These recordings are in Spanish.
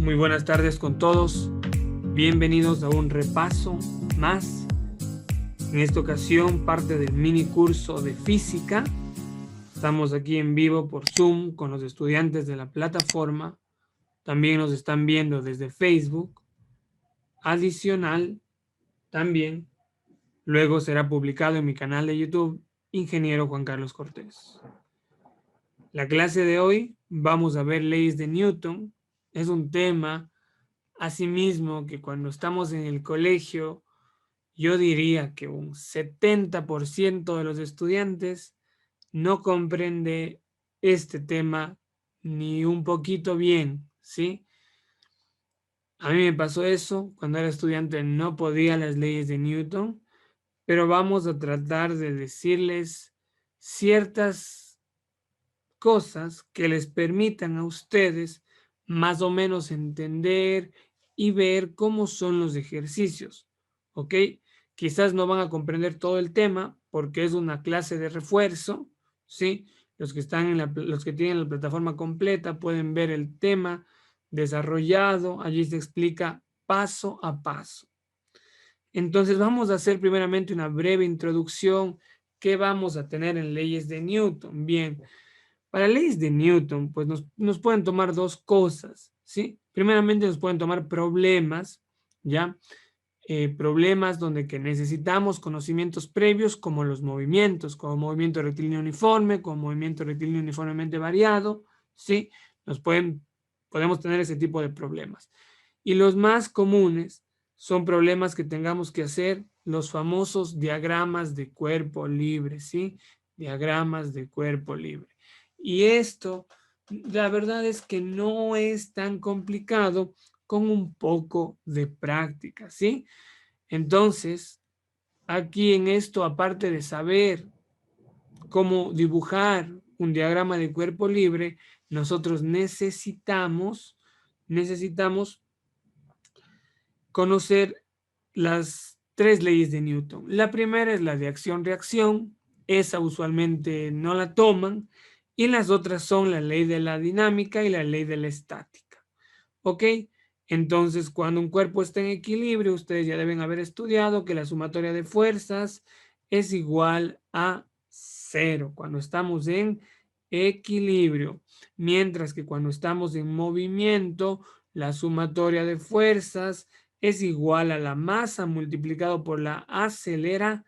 Muy buenas tardes con todos. Bienvenidos a un repaso más. En esta ocasión, parte del mini curso de física. Estamos aquí en vivo por Zoom con los estudiantes de la plataforma. También nos están viendo desde Facebook. Adicional, también, luego será publicado en mi canal de YouTube, Ingeniero Juan Carlos Cortés. La clase de hoy vamos a ver leyes de Newton. Es un tema, asimismo, que cuando estamos en el colegio, yo diría que un 70% de los estudiantes no comprende este tema ni un poquito bien, ¿sí? A mí me pasó eso, cuando era estudiante no podía las leyes de Newton, pero vamos a tratar de decirles ciertas cosas que les permitan a ustedes más o menos entender y ver cómo son los ejercicios, ¿ok? Quizás no van a comprender todo el tema porque es una clase de refuerzo, ¿sí? Los que tienen la plataforma completa pueden ver el tema desarrollado, allí se explica paso a paso. Entonces vamos a hacer primeramente una breve introducción. ¿Qué vamos a tener en leyes de Newton? Bien, para leyes de Newton, pues nos pueden tomar dos cosas, ¿sí? Primeramente nos pueden tomar problemas, ¿ya? Problemas donde que necesitamos conocimientos previos como los movimientos, como movimiento rectilíneo uniforme, como movimiento rectilíneo uniformemente variado, ¿sí? Podemos tener ese tipo de problemas. Y los más comunes son problemas que tengamos que hacer los famosos diagramas de cuerpo libre, ¿sí? Diagramas de cuerpo libre. Y esto, la verdad es que no es tan complicado con un poco de práctica, ¿sí? Entonces, aquí en esto, aparte de saber cómo dibujar un diagrama de cuerpo libre, nosotros necesitamos conocer las tres leyes de Newton. La primera es la de acción-reacción, esa usualmente no la toman, y las otras son la ley de la dinámica y la ley de la estática. ¿Ok? Entonces, cuando un cuerpo está en equilibrio, ustedes ya deben haber estudiado que la sumatoria de fuerzas es igual a 0 cuando estamos en equilibrio, mientras que cuando estamos en movimiento, la sumatoria de fuerzas es igual a la masa multiplicado por la aceleración.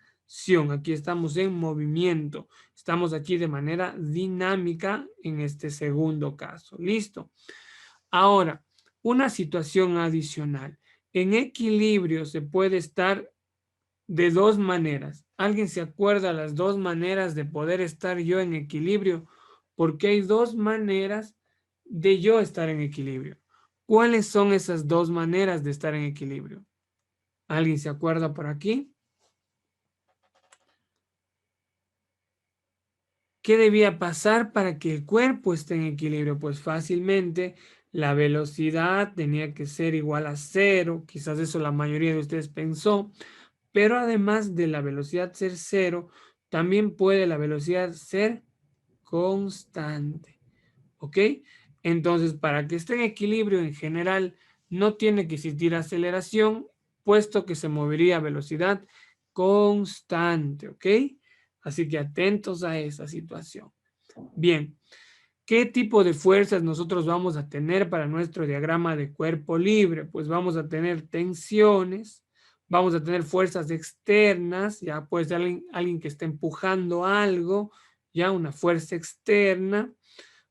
Aquí estamos en movimiento, estamos aquí de manera dinámica en este segundo caso. ¿Listo? Ahora, una situación adicional. En equilibrio se puede estar de dos maneras. ¿Alguien se acuerda las dos maneras de poder estar yo en equilibrio? Porque hay dos maneras de yo estar en equilibrio. ¿Cuáles son esas dos maneras de estar en equilibrio? ¿Alguien se acuerda por aquí? ¿Qué debía pasar para que el cuerpo esté en equilibrio? Pues fácilmente la velocidad tenía que ser igual a 0, quizás eso la mayoría de ustedes pensó, pero además de la velocidad ser 0, también puede la velocidad ser constante, ¿ok? Entonces, para que esté en equilibrio en general, no tiene que existir aceleración, puesto que se movería a velocidad constante, ¿ok? Así que atentos a esa situación. Bien, ¿qué tipo de fuerzas nosotros vamos a tener para nuestro diagrama de cuerpo libre? Pues vamos a tener tensiones, vamos a tener fuerzas externas, ya puede ser alguien que esté empujando algo, ya una fuerza externa,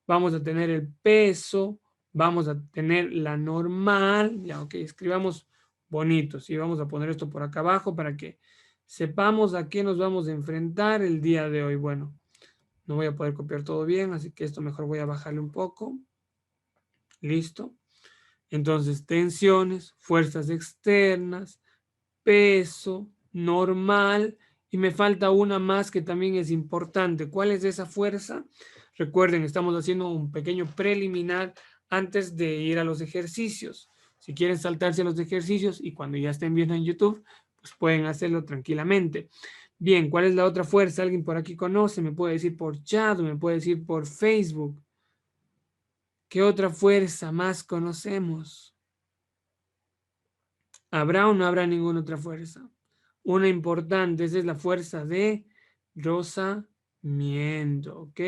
vamos a tener el peso, vamos a tener la normal, ya ok, escribamos bonitos y vamos a poner esto por acá abajo para que sepamos a qué nos vamos a enfrentar el día de hoy. Bueno, no voy a poder copiar todo bien, así que esto mejor voy a bajarle un poco. Listo. Entonces, tensiones, fuerzas externas, peso, normal, y me falta una más que también es importante. ¿Cuál es esa fuerza? Recuerden, estamos haciendo un pequeño preliminar antes de ir a los ejercicios. Si quieren saltarse a los ejercicios y cuando ya estén viendo en YouTube, pues pueden hacerlo tranquilamente. Bien, ¿cuál es la otra fuerza? ¿Alguien por aquí conoce? Me puede decir por chat o me puede decir por Facebook. ¿Qué otra fuerza más conocemos? ¿Habrá o no habrá ninguna otra fuerza? Una importante, esa es la fuerza de rozamiento, ¿ok?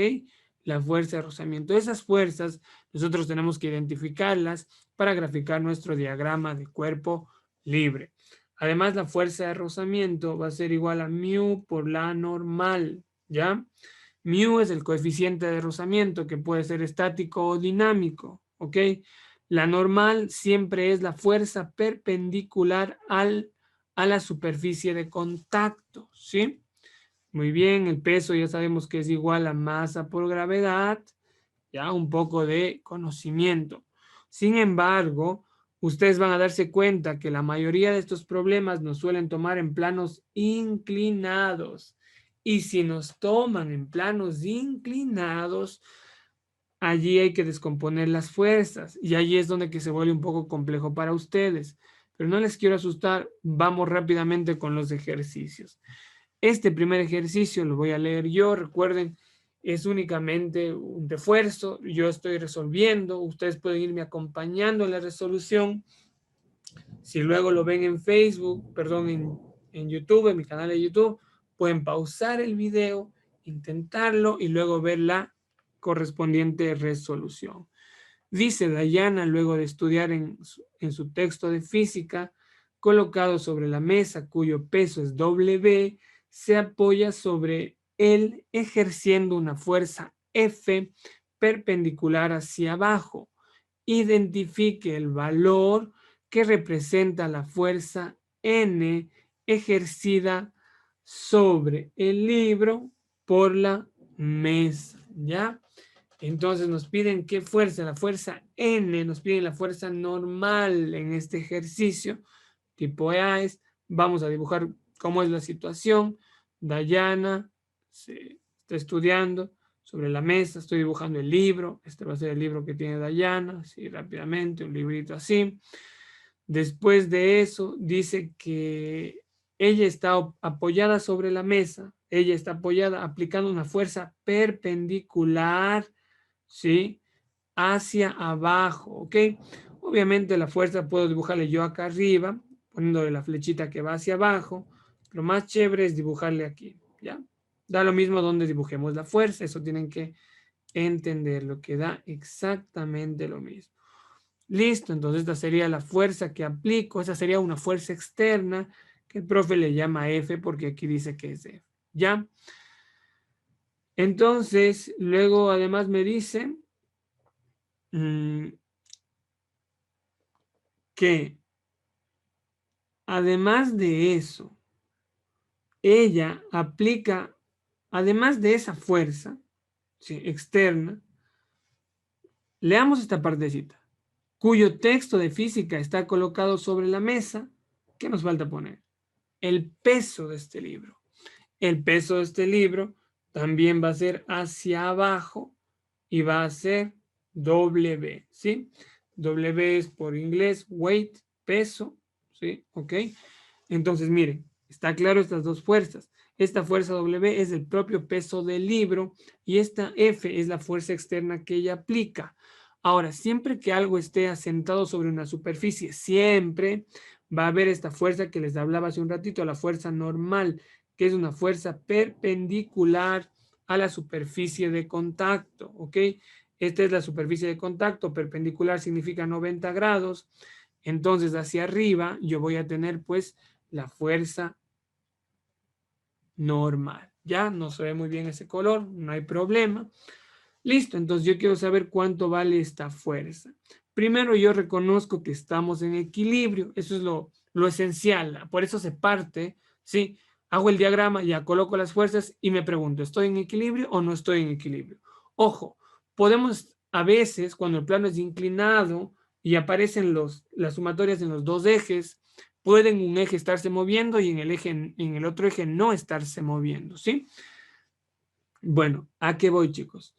La fuerza de rozamiento. Esas fuerzas nosotros tenemos que identificarlas para graficar nuestro diagrama de cuerpo libre. Además, la fuerza de rozamiento va a ser igual a mu por la normal, ¿ya? Mu es el coeficiente de rozamiento que puede ser estático o dinámico, ¿ok? La normal siempre es la fuerza perpendicular a la superficie de contacto, ¿sí? Muy bien, el peso ya sabemos que es igual a masa por gravedad, ya un poco de conocimiento. Sin embargo, ustedes van a darse cuenta que la mayoría de estos problemas nos suelen tomar en planos inclinados. Y si nos toman en planos inclinados, allí hay que descomponer las fuerzas y allí es donde que se vuelve un poco complejo para ustedes. Pero no les quiero asustar, vamos rápidamente con los ejercicios. Este primer ejercicio lo voy a leer yo, recuerden, es únicamente un refuerzo, yo estoy resolviendo, ustedes pueden irme acompañando en la resolución. Si luego lo ven en Facebook, perdón, en YouTube, en mi canal de YouTube, pueden pausar el video, intentarlo y luego ver la correspondiente resolución. Dice Dayana, luego de estudiar en su texto de física, colocado sobre la mesa cuyo peso es W, se apoya sobre él ejerciendo una fuerza F perpendicular hacia abajo. Identifique el valor que representa la fuerza N ejercida sobre el libro por la mesa, ¿ya? Entonces nos piden qué fuerza, la fuerza N, nos piden la fuerza normal en este ejercicio, tipo EAES. Vamos a dibujar cómo es la situación. Dayana se está estudiando sobre la mesa, estoy dibujando el libro, este va a ser el libro que tiene Dayana, así rápidamente, un librito así. Después de eso, dice que ella está apoyada sobre la mesa, ella está apoyada aplicando una fuerza perpendicular, ¿sí? Hacia abajo, ¿ok? Obviamente la fuerza puedo dibujarle yo acá arriba, poniéndole la flechita que va hacia abajo. Lo más chévere es dibujarle aquí, ¿ya? Da lo mismo donde dibujemos la fuerza, eso tienen que entender, lo que da exactamente lo mismo. Listo, entonces esta sería la fuerza que aplico, esa sería una fuerza externa que el profe le llama F porque aquí dice que es F, ¿ya? Entonces, luego además me dice que además de eso, ella aplica, además de esa fuerza, ¿sí?, externa, leamos esta partecita, cuyo texto de física está colocado sobre la mesa. ¿Qué nos falta poner? El peso de este libro. El peso de este libro también va a ser hacia abajo y va a ser W, ¿sí? W es por inglés, weight, peso, ¿sí? ¿Ok? Entonces, miren, está claro estas dos fuerzas. Esta fuerza W es el propio peso del libro y esta F es la fuerza externa que ella aplica. Ahora, siempre que algo esté asentado sobre una superficie, siempre va a haber esta fuerza que les hablaba hace un ratito, la fuerza normal, que es una fuerza perpendicular a la superficie de contacto, ¿ok? Esta es la superficie de contacto, perpendicular significa 90 grados, entonces hacia arriba yo voy a tener pues la fuerza normal. Ya no se ve muy bien ese color, no hay problema. Listo, entonces yo quiero saber cuánto vale esta fuerza. Primero yo reconozco que estamos en equilibrio, eso es lo esencial, por eso se parte, ¿sí? Hago el diagrama, ya coloco las fuerzas y me pregunto, ¿estoy en equilibrio o no estoy en equilibrio? Ojo, podemos a veces, cuando el plano es inclinado y aparecen las sumatorias en los dos ejes, pueden un eje estarse moviendo y en el otro eje no estarse moviendo, ¿sí? Bueno, ¿a qué voy, chicos?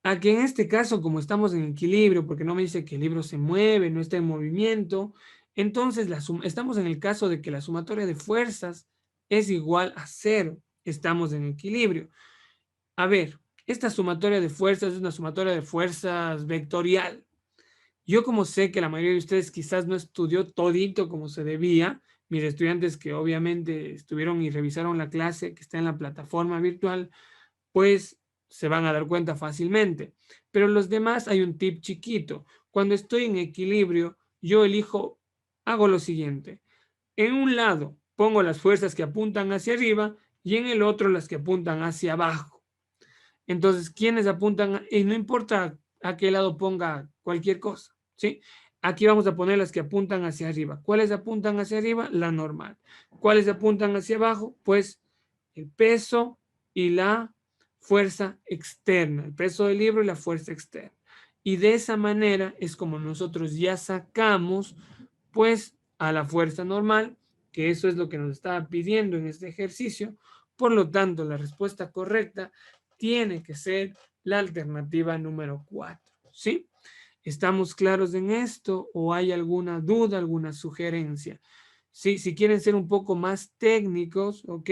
A que en este caso, como estamos en equilibrio, porque no me dice que el libro se mueve, no está en movimiento, entonces estamos en el caso de que la sumatoria de fuerzas es igual a 0. Estamos en equilibrio. A ver, esta sumatoria de fuerzas es una sumatoria de fuerzas vectorial. Yo como sé que la mayoría de ustedes quizás no estudió todito como se debía, mis estudiantes que obviamente estuvieron y revisaron la clase que está en la plataforma virtual, pues se van a dar cuenta fácilmente. Pero los demás hay un tip chiquito. Cuando estoy en equilibrio, yo elijo, hago lo siguiente. En un lado pongo las fuerzas que apuntan hacia arriba y en el otro las que apuntan hacia abajo. Entonces, ¿quiénes apuntan? Y no importa a qué lado ponga cualquier cosa, ¿sí? Aquí vamos a poner las que apuntan hacia arriba. ¿Cuáles apuntan hacia arriba? La normal. ¿Cuáles apuntan hacia abajo? Pues el peso y la fuerza externa, el peso del libro y la fuerza externa. Y de esa manera es como nosotros ya sacamos, pues, a la fuerza normal, que eso es lo que nos estaba pidiendo en este ejercicio. Por lo tanto, la respuesta correcta tiene que ser la alternativa número 4, ¿sí? ¿Estamos claros en esto o hay alguna duda, alguna sugerencia? Sí, si quieren ser un poco más técnicos, ¿ok?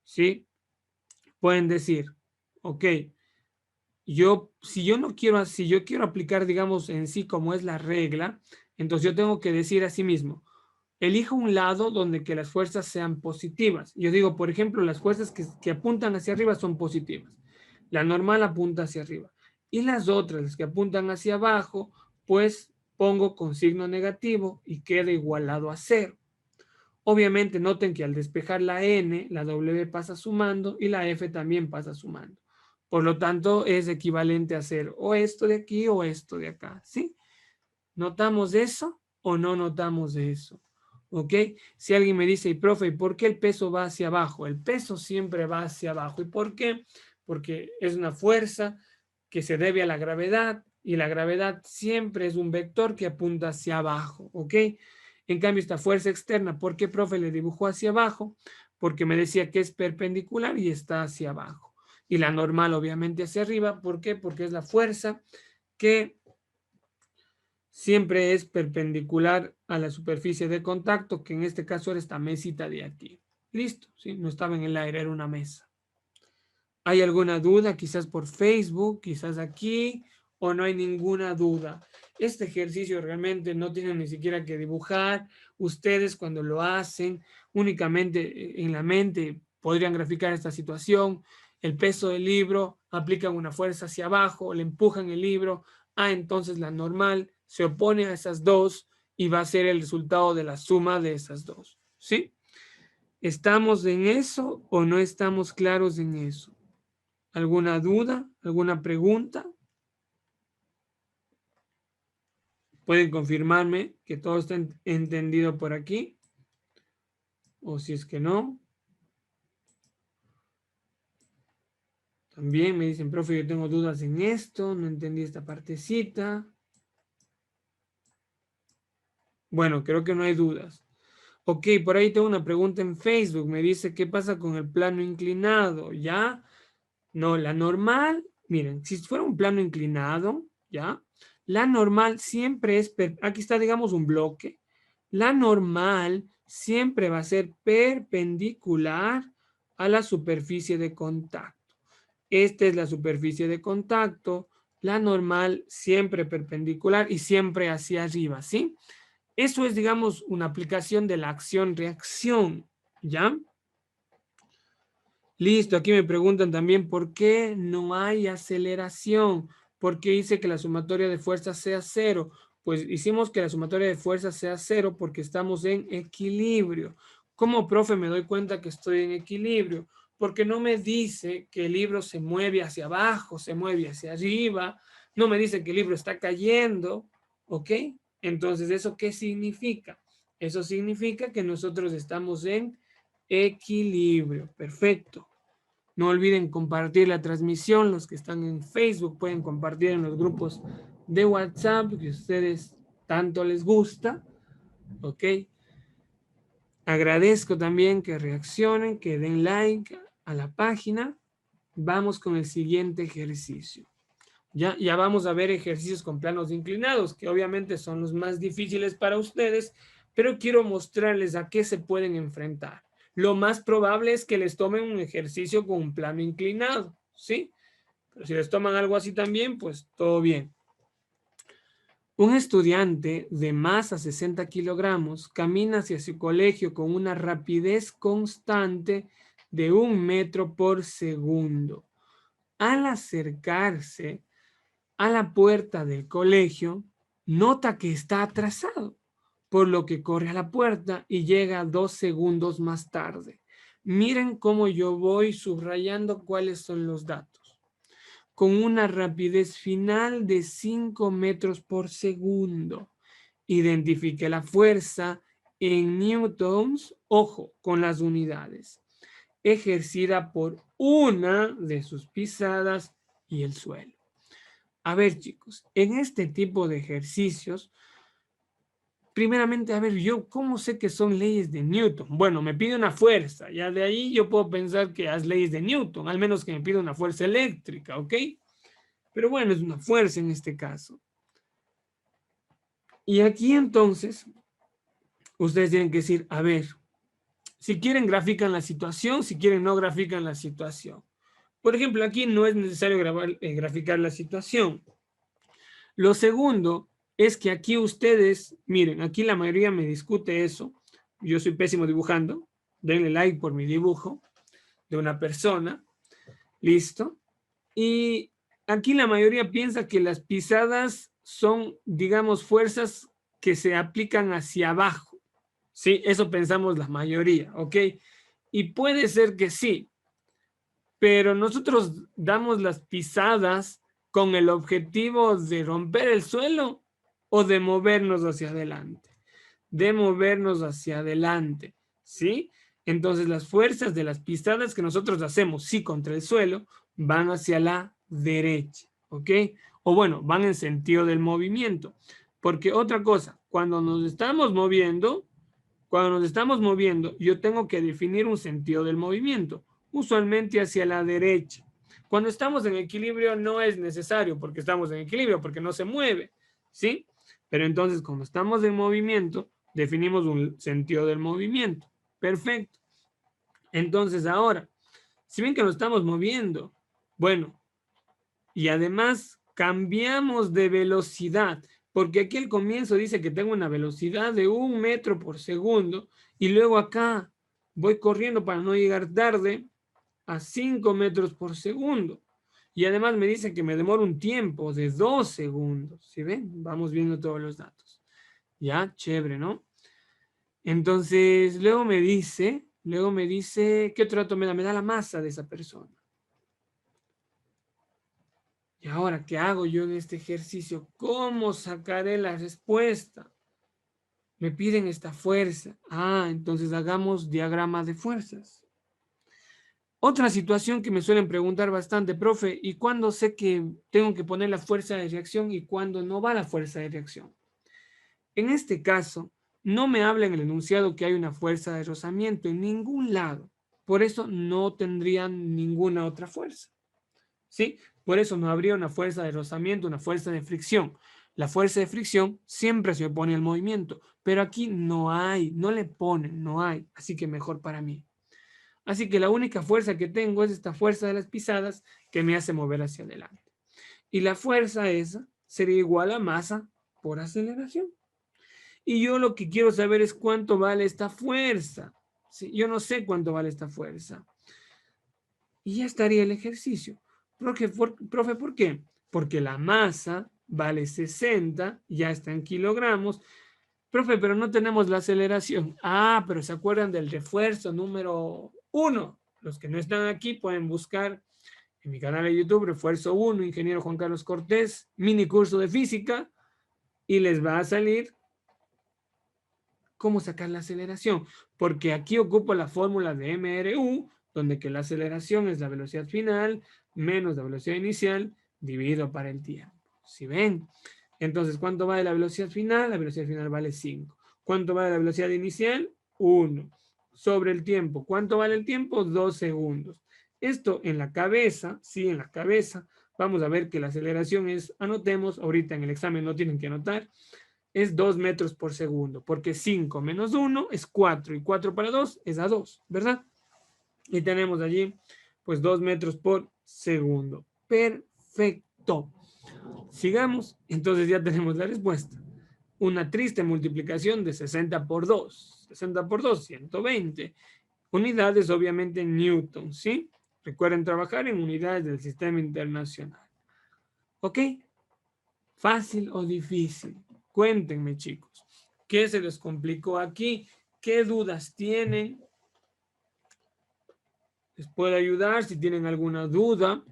Sí, pueden decir, ok, si yo no quiero, si yo quiero aplicar, digamos, en sí como es la regla, entonces yo tengo que decir a sí mismo, elijo un lado donde que las fuerzas sean positivas. Yo digo, por ejemplo, las fuerzas que apuntan hacia arriba son positivas. La normal apunta hacia arriba. Y las otras, las que apuntan hacia abajo, pues pongo con signo negativo y queda igualado a cero. Obviamente noten que al despejar la N, la W pasa sumando y la F también pasa sumando. Por lo tanto, es equivalente a hacer o esto de aquí o esto de acá, ¿sí? ¿Notamos eso o no notamos eso? ¿Ok? Si alguien me dice, y profe, ¿por qué el peso va hacia abajo? El peso siempre va hacia abajo. ¿Y por qué? Porque es una fuerza que se debe a la gravedad y la gravedad siempre es un vector que apunta hacia abajo. ¿Ok? En cambio, esta fuerza externa, ¿por qué, profe, le dibujó hacia abajo? Porque me decía que es perpendicular y está hacia abajo. Y la normal, obviamente, hacia arriba. ¿Por qué? Porque es la fuerza que siempre es perpendicular a la superficie de contacto, que en este caso era esta mesita de aquí. Listo, ¿sí? No estaba en el aire, era una mesa. ¿Hay alguna duda? Quizás por Facebook, quizás aquí, o no hay ninguna duda. Este ejercicio realmente no tiene ni siquiera que dibujar. Ustedes cuando lo hacen, únicamente en la mente podrían graficar esta situación. El peso del libro, aplican una fuerza hacia abajo, le empujan el libro. Entonces la normal se opone a esas dos y va a ser el resultado de la suma de esas dos. ¿Sí? ¿Estamos en eso o no estamos claros en eso? ¿Alguna duda? ¿Alguna pregunta? ¿Pueden confirmarme que todo está entendido por aquí? O si es que no, también me dicen, profe, yo tengo dudas en esto, no entendí esta partecita. Bueno, creo que no hay dudas. Ok, por ahí tengo una pregunta en Facebook. Me dice, ¿qué pasa con el plano inclinado? ¿Ya? No, la normal, miren, si fuera un plano inclinado, ¿ya? La normal siempre es, aquí está, digamos, un bloque. La normal siempre va a ser perpendicular a la superficie de contacto. Esta es la superficie de contacto, la normal siempre perpendicular y siempre hacia arriba, ¿sí? Eso es, digamos, una aplicación de la acción-reacción, ¿ya? Listo, aquí me preguntan también por qué no hay aceleración, por qué hice que la sumatoria de fuerzas sea cero. Pues hicimos que la sumatoria de fuerzas sea cero porque estamos en equilibrio. ¿Cómo, profe, me doy cuenta que estoy en equilibrio? Porque no me dice que el libro se mueve hacia abajo, se mueve hacia arriba, no me dice que el libro está cayendo, ¿ok? Entonces, ¿eso qué significa? Eso significa que nosotros estamos en equilibrio. Perfecto. No olviden compartir la transmisión. Los que están en Facebook pueden compartir en los grupos de WhatsApp que a ustedes tanto les gusta. Ok. Agradezco también que reaccionen, que den like a la página. Vamos con el siguiente ejercicio. Ya vamos a ver ejercicios con planos inclinados, que obviamente son los más difíciles para ustedes, pero quiero mostrarles a qué se pueden enfrentar. Lo más probable es que les tomen un ejercicio con un plano inclinado, ¿sí? Pero si les toman algo así también, pues todo bien. Un estudiante de más a 60 kilogramos camina hacia su colegio con una rapidez constante de 1 metro por segundo. Al acercarse a la puerta del colegio, nota que está atrasado, por lo que corre a la puerta y llega 2 segundos más tarde. Miren cómo yo voy subrayando cuáles son los datos. Con una rapidez final de 5 metros por segundo. Identifique la fuerza en newtons, ojo, con las unidades, ejercida por una de sus pisadas y el suelo. A ver, chicos, en este tipo de ejercicios, primeramente, a ver, yo, ¿cómo sé que son leyes de Newton? Bueno, me pide una fuerza, ya de ahí yo puedo pensar que es leyes de Newton, al menos que me pida una fuerza eléctrica, ¿ok? Pero bueno, es una fuerza en este caso. Y aquí entonces, ustedes tienen que decir, a ver, si quieren grafican la situación, si quieren no grafican la situación. Por ejemplo, aquí no es necesario graficar la situación. Lo segundo es que aquí ustedes, miren, aquí la mayoría me discute eso. Yo soy pésimo dibujando. Denle like por mi dibujo de una persona. Listo. Y aquí la mayoría piensa que las pisadas son, digamos, fuerzas que se aplican hacia abajo. Sí, eso pensamos la mayoría, ¿ok? Y puede ser que sí, pero nosotros damos las pisadas con el objetivo de romper el suelo o de movernos hacia adelante. De movernos hacia adelante, ¿sí? Entonces las fuerzas de las pisadas que nosotros hacemos, sí, contra el suelo, van hacia la derecha, ¿ok? O bueno, van en sentido del movimiento. Porque otra cosa, cuando nos estamos moviendo, yo tengo que definir un sentido del movimiento, usualmente hacia la derecha. Cuando estamos en equilibrio no es necesario porque estamos en equilibrio, porque no se mueve, ¿sí? Pero entonces cuando estamos en movimiento, definimos un sentido del movimiento. Perfecto. Entonces ahora, si ven que nos estamos moviendo, bueno, y además cambiamos de velocidad, porque aquí al comienzo dice que tengo una velocidad de 1 metro por segundo y luego acá voy corriendo para no llegar tarde a 5 metros por segundo. Y además me dice que me demora un tiempo de 2 segundos. ¿Sí ven? Vamos viendo todos los datos. Ya, chévere, ¿no? Entonces, luego me dice, ¿qué otro dato me da? Me da la masa de esa persona. Y ahora, ¿qué hago yo en este ejercicio? ¿Cómo sacaré la respuesta? Me piden esta fuerza. Ah, entonces hagamos diagrama de fuerzas. Otra situación que me suelen preguntar bastante, profe, ¿y cuándo sé que tengo que poner la fuerza de reacción y cuándo no va la fuerza de reacción? En este caso, no me habla en el enunciado que hay una fuerza de rozamiento en ningún lado. Por eso no tendrían ninguna otra fuerza. ¿Sí? Por eso no habría una fuerza de rozamiento, una fuerza de fricción. La fuerza de fricción siempre se opone al movimiento, pero aquí no hay, no le ponen, no hay, así que mejor para mí. Así que la única fuerza que tengo es esta fuerza de las pisadas que me hace mover hacia adelante. Y la fuerza esa sería igual a masa por aceleración. Y yo lo que quiero saber es cuánto vale esta fuerza. ¿Sí? Yo no sé cuánto vale esta fuerza. Y ya estaría el ejercicio. Profe, ¿por qué? Porque la masa vale 60, ya está en kilogramos. Profe, pero no tenemos la aceleración. Ah, pero ¿se acuerdan del refuerzo número 1? Los que no están aquí pueden buscar en mi canal de YouTube, Refuerzo 1, Ingeniero Juan Carlos Cortés, mini curso de física, y les va a salir cómo sacar la aceleración. Porque aquí ocupo la fórmula de MRU, donde que la aceleración es la velocidad final menos la velocidad inicial dividido para el tiempo. ¿Sí ven? Entonces, ¿cuánto vale la velocidad final? La velocidad final vale 5. ¿Cuánto vale la velocidad inicial? 1. Sobre el tiempo. ¿Cuánto vale el tiempo? 2 segundos. Esto en la cabeza, sí, en la cabeza, vamos a ver que la aceleración es, anotemos, ahorita en el examen no tienen que anotar, es 2 metros por segundo, porque 5 menos 1 es 4 y 4 para 2 es a 2, ¿verdad? Y tenemos allí pues 2 metros por segundo. Perfecto. Sigamos. Entonces ya tenemos la respuesta. Una triste multiplicación de 60 por 2. 60 por 2, 120. Unidades, obviamente, en Newton, ¿sí? Recuerden trabajar en unidades del sistema internacional. ¿Ok? ¿Fácil o difícil? Cuéntenme, chicos. ¿Qué se les complicó aquí? ¿Qué dudas tienen? ¿Les puedo ayudar si tienen alguna duda?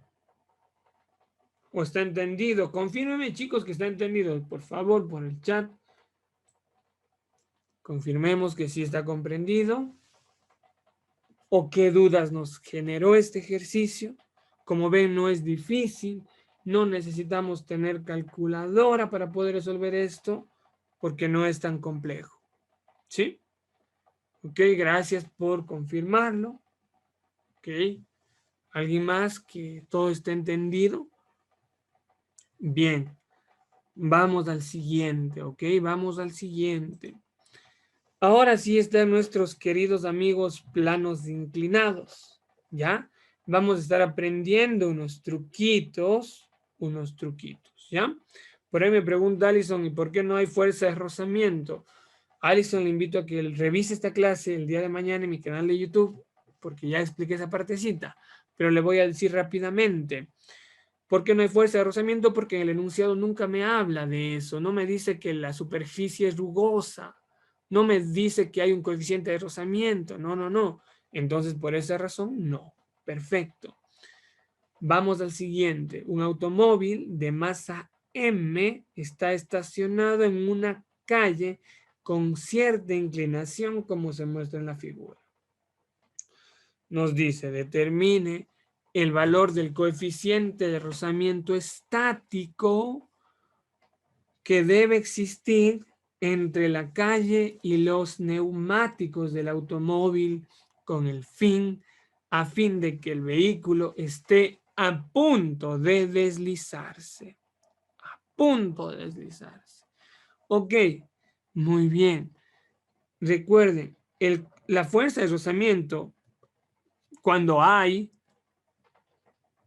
¿O está entendido? Confírmenme, chicos, que está entendido. Por favor, por el chat. Confirmemos que sí está comprendido. ¿O qué dudas nos generó este ejercicio? Como ven, no es difícil. No necesitamos tener calculadora para poder resolver esto, porque no es tan complejo. ¿Sí? Ok, gracias por confirmarlo. Ok. ¿Alguien más que todo esté entendido? Bien. Vamos al siguiente, ok. Vamos al siguiente. Ahora sí están nuestros queridos amigos planos inclinados, ¿ya? Vamos a estar aprendiendo unos truquitos, ¿ya? Por ahí me pregunta Alison, ¿y por qué no hay fuerza de rozamiento? Alison, le invito a que revise esta clase el día de mañana en mi canal de YouTube, porque ya expliqué esa partecita, pero le voy a decir rápidamente. ¿Por qué no hay fuerza de rozamiento? Porque en el enunciado nunca me habla de eso, no me dice que la superficie es rugosa, no me dice que hay un coeficiente de rozamiento, no. Entonces, por esa razón, no. Perfecto. Vamos al siguiente. Un automóvil de masa M está estacionado en una calle con cierta inclinación, como se muestra en la figura. Nos dice, determine el valor del coeficiente de rozamiento estático que debe existir entre la calle y los neumáticos del automóvil a fin de que el vehículo esté a punto de deslizarse. A punto de deslizarse. Ok, muy bien. Recuerden, la fuerza de rozamiento, cuando hay,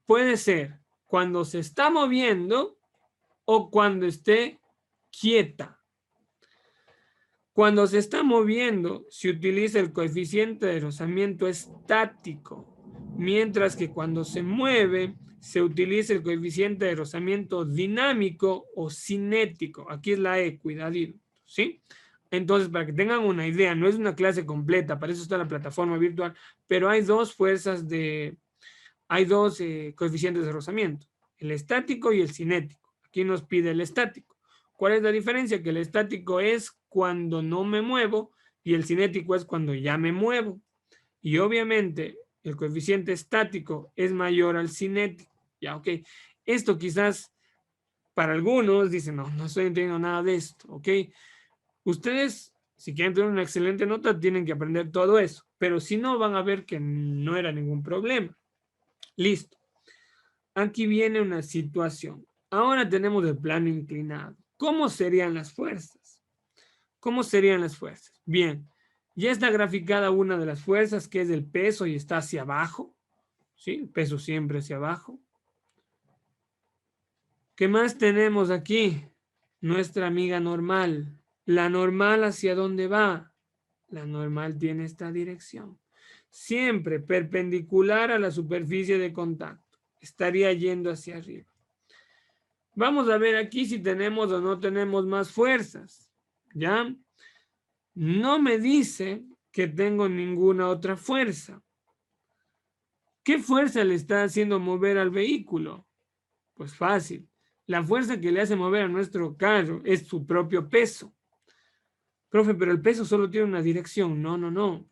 puede ser cuando se está moviendo o cuando esté quieta. Cuando se está moviendo, se utiliza el coeficiente de rozamiento estático, mientras que cuando se mueve, se utiliza el coeficiente de rozamiento dinámico o cinético. Aquí es la E, cuidadito, ¿sí? Entonces, para que tengan una idea, no es una clase completa, para eso está la plataforma virtual, pero hay dos coeficientes de rozamiento, el estático y el cinético. Aquí nos pide el estático. ¿Cuál es la diferencia? Que el estático es cuando no me muevo y el cinético es cuando ya me muevo. Y obviamente el coeficiente estático es mayor al cinético. Ya, ok. Esto quizás para algunos dicen, no estoy entendiendo nada de esto, ok. Ustedes, si quieren tener una excelente nota, tienen que aprender todo eso. Pero si no, van a ver que no era ningún problema. Listo. Aquí viene una situación. Ahora tenemos el plano inclinado. ¿Cómo serían las fuerzas? ¿Cómo serían las fuerzas? Bien, ya está graficada una de las fuerzas, que es el peso, y está hacia abajo. ¿Sí? El peso siempre hacia abajo. ¿Qué más tenemos aquí? Nuestra amiga normal. La normal, ¿hacia dónde va? La normal tiene esta dirección. Siempre perpendicular a la superficie de contacto. Estaría yendo hacia arriba. Vamos a ver aquí si tenemos o no tenemos más fuerzas. ¿Ya? No me dice que tengo ninguna otra fuerza. ¿Qué fuerza le está haciendo mover al vehículo? Pues fácil. La fuerza que le hace mover a nuestro carro es su propio peso. Profe, pero el peso solo tiene una dirección. No.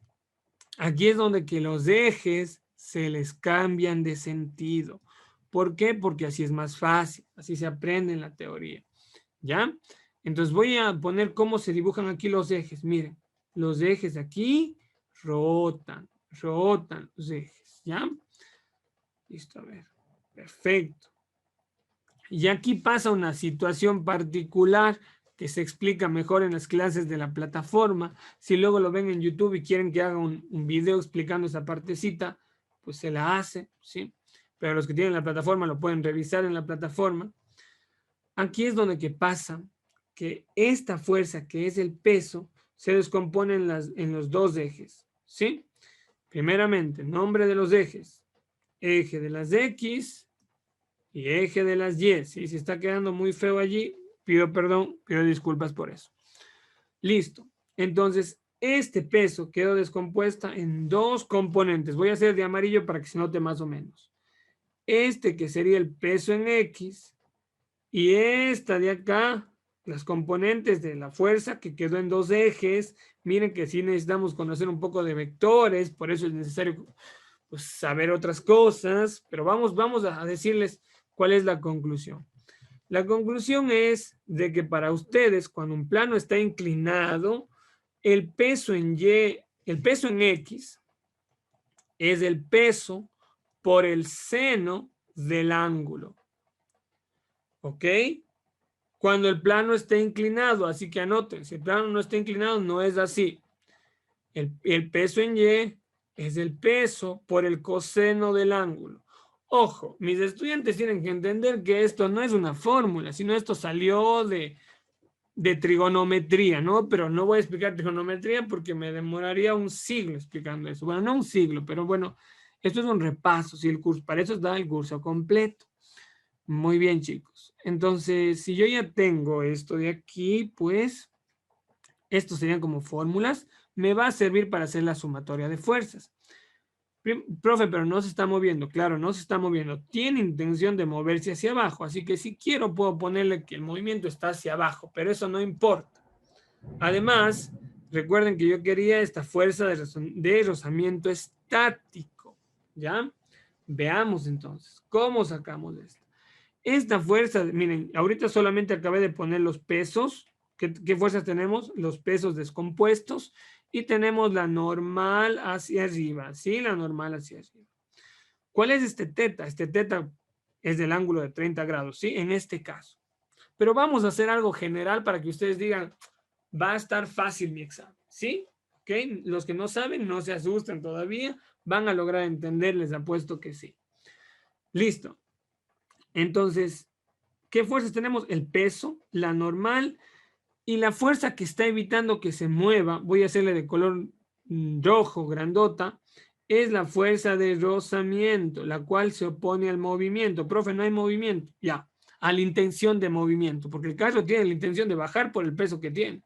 Aquí es donde que los ejes se les cambian de sentido. ¿Por qué? Porque así es más fácil. Así se aprende en la teoría. ¿Ya? Entonces voy a poner cómo se dibujan aquí los ejes. Miren, los ejes aquí rotan los ejes. ¿Ya? Listo, a ver. Perfecto. Y aquí pasa una situación particular que se explica mejor en las clases de la plataforma. Si luego lo ven en YouTube y quieren que haga un video explicando esa partecita, pues se la hace, ¿sí? Pero los que tienen la plataforma lo pueden revisar en la plataforma. aquí es donde que pasa que esta fuerza que es el peso se descompone en los dos ejes, ¿sí? Primeramente, nombre de los ejes, eje de las X y eje de las Y, ¿sí? Si está quedando muy feo allí, pido perdón, pido disculpas por eso. Listo. Entonces, este peso quedó descompuesta en dos componentes. Voy a hacer de amarillo para que se note más o menos. Este que sería el peso en X y esta de acá, las componentes de la fuerza que quedó en dos ejes. Miren que sí necesitamos conocer un poco de vectores, por eso es necesario pues, saber otras cosas, pero vamos a decirles cuál es la conclusión. La conclusión es de que para ustedes, cuando un plano está inclinado, el peso en Y, el peso en X es el peso por el seno del ángulo. ¿Ok? Cuando el plano esté inclinado, así que anoten, si el plano no está inclinado, no es así. El peso en Y es el peso por el coseno del ángulo. Ojo, mis estudiantes tienen que entender que esto no es una fórmula, sino esto salió de trigonometría, ¿no? Pero no voy a explicar trigonometría porque me demoraría un siglo explicando eso. Bueno, no un siglo, pero bueno, esto es un repaso, si el curso, para eso está el curso completo. Muy bien, chicos. Entonces, si yo ya tengo esto de aquí, pues, estos serían como fórmulas, me va a servir para hacer la sumatoria de fuerzas. Profe, pero no se está moviendo. Claro, no se está moviendo. Tiene intención de moverse hacia abajo, así que si quiero puedo ponerle que el movimiento está hacia abajo, pero eso no importa. Además, recuerden que yo quería esta fuerza de rozamiento estático, ¿ya? Veamos entonces, ¿cómo sacamos esto? Esta fuerza, miren, ahorita solamente acabé de poner los pesos. ¿Qué fuerzas tenemos? Los pesos descompuestos y tenemos la normal hacia arriba, ¿sí? La normal hacia arriba. ¿Cuál es este teta? Este teta es del ángulo de 30 grados, ¿sí? En este caso. Pero vamos a hacer algo general para que ustedes digan, va a estar fácil mi examen, ¿sí? ¿Ok? Los que no saben, no se asusten todavía, van a lograr entender, les apuesto que sí. Listo. Entonces, ¿qué fuerzas tenemos? El peso, la normal y la fuerza que está evitando que se mueva, voy a hacerle de color rojo, grandota, es la fuerza de rozamiento, la cual se opone al movimiento. Profe, no hay movimiento. Ya, a la intención de movimiento, porque el carro tiene la intención de bajar por el peso que tiene.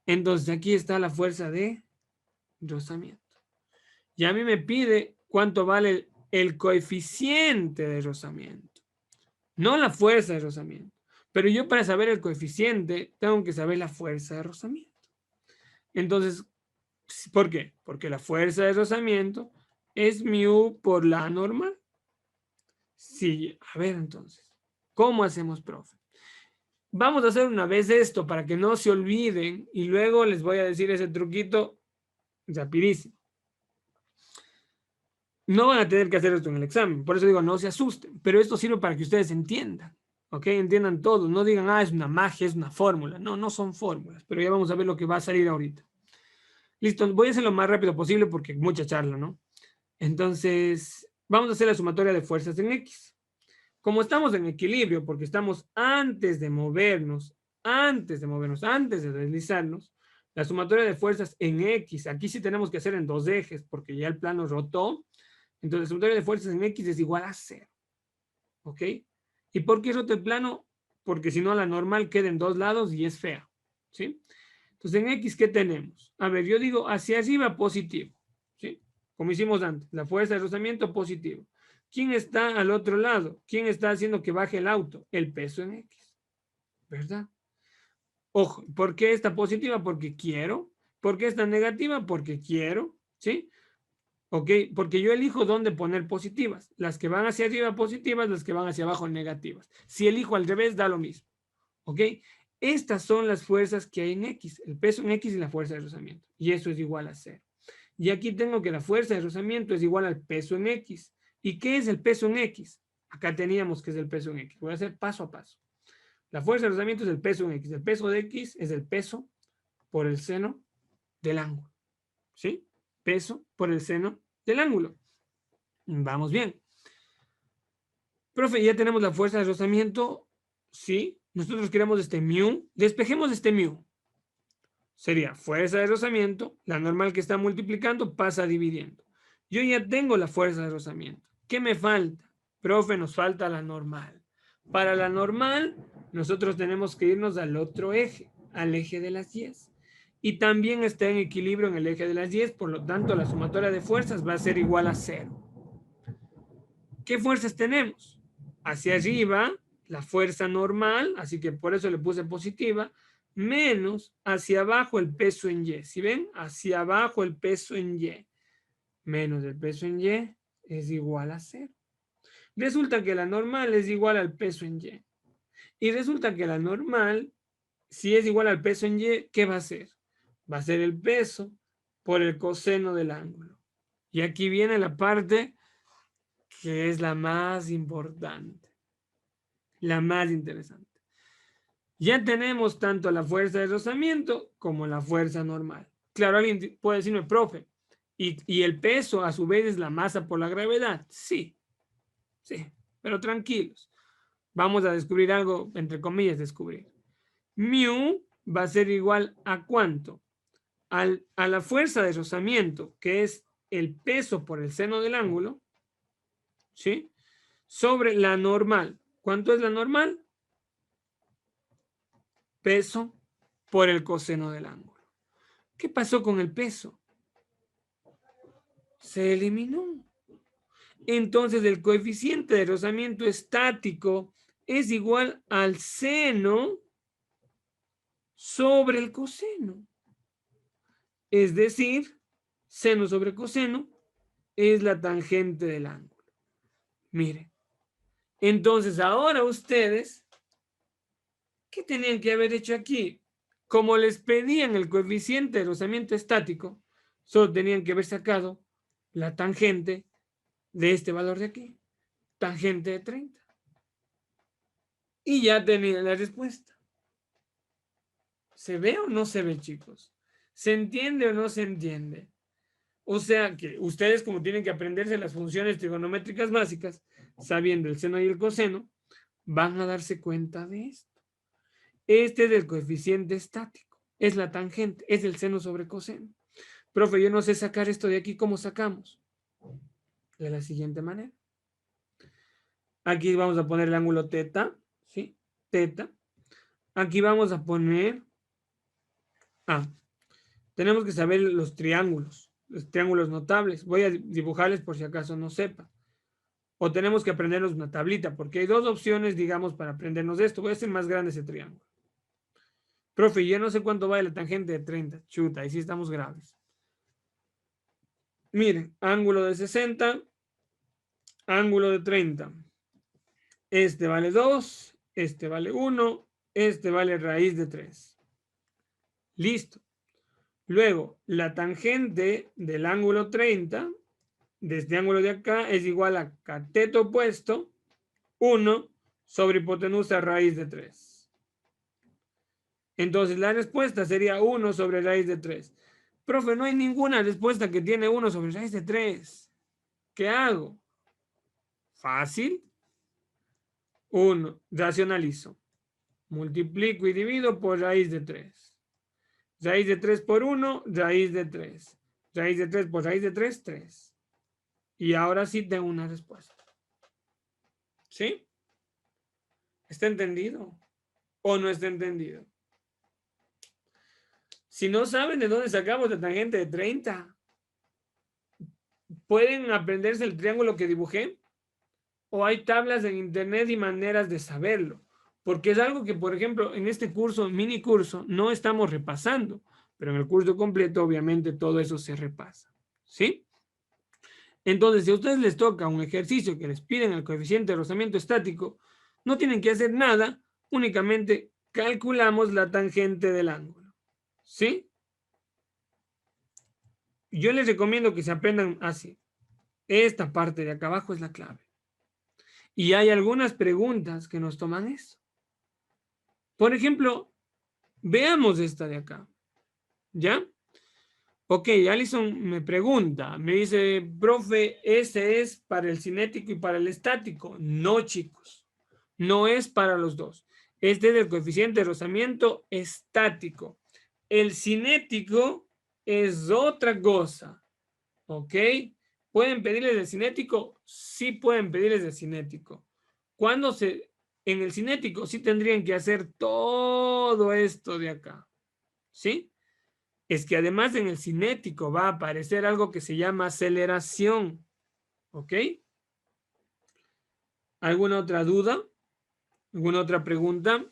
Entonces aquí está la fuerza de rozamiento. Y a mí me pide cuánto vale el coeficiente de rozamiento, no la fuerza de rozamiento. Pero yo para saber el coeficiente tengo que saber la fuerza de rozamiento. Entonces, ¿por qué? Porque la fuerza de rozamiento es mu por la normal. Sí, a ver entonces, ¿cómo hacemos, profe? Vamos a hacer una vez esto para que no se olviden y luego les voy a decir ese truquito rapidísimo. No van a tener que hacer esto en el examen, por eso digo, no se asusten, pero esto sirve para que ustedes entiendan, ¿ok? Entiendan todo, no digan, es una magia, es una fórmula. No, no son fórmulas, pero ya vamos a ver lo que va a salir ahorita. Listo, voy a hacer lo más rápido posible porque mucha charla, ¿no? Entonces, vamos a hacer la sumatoria de fuerzas en X. Como estamos en equilibrio, porque estamos antes de movernos, antes de deslizarnos, la sumatoria de fuerzas en X, aquí sí tenemos que hacer en dos ejes, porque ya el plano rotó. Entonces, la sumatoria de fuerzas en X es igual a 0. ¿Ok? ¿Y por qué roto el plano? Porque si no, la normal queda en dos lados y es fea. ¿Sí? Entonces, en X, ¿qué tenemos? A ver, yo digo hacia arriba positivo. ¿Sí? Como hicimos antes, la fuerza de rozamiento positivo. ¿Quién está al otro lado? ¿Quién está haciendo que baje el auto? El peso en X. ¿Verdad? Ojo, ¿por qué está positiva? Porque quiero. ¿Por qué está negativa? Porque quiero. ¿Sí? ¿Ok? Porque yo elijo dónde poner positivas. Las que van hacia arriba positivas, las que van hacia abajo negativas. Si elijo al revés, da lo mismo. ¿Ok? Estas son las fuerzas que hay en X, el peso en X y la fuerza de rozamiento. Y eso es igual a 0. Y aquí tengo que la fuerza de rozamiento es igual al peso en X. ¿Y qué es el peso en X? Acá teníamos que es el peso en X. Voy a hacer paso a paso. La fuerza de rozamiento es el peso en X. El peso de X es el peso por el seno del ángulo. ¿Sí? Peso por el seno del ángulo. Vamos bien. Profe, ya tenemos la fuerza de rozamiento. ¿sí? Nosotros queremos este mu, despejemos este mu. Sería fuerza de rozamiento, la normal que está multiplicando pasa dividiendo. Yo ya tengo la fuerza de rozamiento. ¿Qué me falta? Profe, nos falta la normal. Para la normal, nosotros tenemos que irnos al otro eje, al eje de las 10. Y también está en equilibrio en el eje de las 10, por lo tanto, la sumatoria de fuerzas va a ser igual a 0. ¿Qué fuerzas tenemos? Hacia arriba, la fuerza normal, así que por eso le puse positiva, menos hacia abajo el peso en Y. ¿Sí ven? Hacia abajo el peso en Y. Menos el peso en Y es igual a 0. Resulta que la normal es igual al peso en Y. Y resulta que la normal, si es igual al peso en Y, ¿qué va a ser? Va a ser el peso por el coseno del ángulo. Y aquí viene la parte que es la más importante, la más interesante. Ya tenemos tanto la fuerza de rozamiento como la fuerza normal. Claro, alguien puede decirme, profe, ¿y el peso a su vez es la masa por la gravedad? Sí, sí, pero tranquilos. Vamos a descubrir algo, entre comillas, descubrir. Mu va a ser igual a ¿cuánto? A la fuerza de rozamiento, que es el peso por el seno del ángulo, ¿sí? Sobre la normal. ¿Cuánto es la normal? Peso por el coseno del ángulo. ¿Qué pasó con el peso? Se eliminó. Entonces el coeficiente de rozamiento estático es igual al seno sobre el coseno. Es decir, seno sobre coseno es la tangente del ángulo. Mire. Entonces ahora ustedes, ¿qué tenían que haber hecho aquí? Como les pedían el coeficiente de rozamiento estático, solo tenían que haber sacado la tangente de este valor de aquí, tangente de 30. Y ya tenían la respuesta. ¿Se ve o no se ve, chicos? ¿Se entiende o no se entiende? O sea que ustedes, como tienen que aprenderse las funciones trigonométricas básicas, sabiendo el seno y el coseno, van a darse cuenta de esto. Este es el coeficiente estático, es la tangente, es el seno sobre coseno. Profe, yo no sé sacar esto de aquí, ¿cómo sacamos? De la siguiente manera. Aquí vamos a poner el ángulo teta, ¿sí? Teta. Aquí vamos a poner... tenemos que saber los triángulos notables. Voy a dibujarles por si acaso no sepa. O tenemos que aprendernos una tablita, porque hay dos opciones, digamos, para aprendernos esto. Voy a hacer más grande ese triángulo. Profe, yo no sé cuánto vale la tangente de 30. Chuta, ahí sí estamos graves. Miren, ángulo de 60, ángulo de 30. Este vale 2, este vale 1, este vale raíz de 3. Listo. Luego, la tangente del ángulo 30, de este ángulo de acá, es igual a cateto opuesto, 1 sobre hipotenusa raíz de 3. Entonces, la respuesta sería 1 sobre raíz de 3. Profe, no hay ninguna respuesta que tiene 1 sobre raíz de 3. ¿Qué hago? Fácil. 1, racionalizo. Multiplico y divido por raíz de 3. Raíz de 3 por 1, raíz de 3. Raíz de 3 por raíz de 3, 3. Y ahora sí tengo una respuesta. ¿Sí? ¿Está entendido? ¿O no está entendido? Si no saben de dónde sacamos la tangente de 30, ¿pueden aprenderse el triángulo que dibujé? ¿O hay tablas en internet y maneras de saberlo? Porque es algo que, por ejemplo, en este curso, mini curso, no estamos repasando, pero en el curso completo, obviamente, todo eso se repasa. ¿Sí? Entonces, si a ustedes les toca un ejercicio que les piden el coeficiente de rozamiento estático, no tienen que hacer nada, únicamente calculamos la tangente del ángulo. ¿Sí? Yo les recomiendo que se aprendan así. Esta parte de acá abajo es la clave. Y hay algunas preguntas que nos toman eso. Por ejemplo, veamos esta de acá. ¿Ya? Ok, Alison me pregunta, me dice, profe, ¿ese es para el cinético y para el estático? No, chicos, no es para los dos. Este es el coeficiente de rozamiento estático. El cinético es otra cosa, ¿ok? ¿Pueden pedirles el cinético? Sí pueden pedirles el cinético. En el cinético sí tendrían que hacer todo esto de acá, ¿sí? Es que además en el cinético va a aparecer algo que se llama aceleración, ¿ok? ¿Alguna otra duda? ¿Alguna otra pregunta?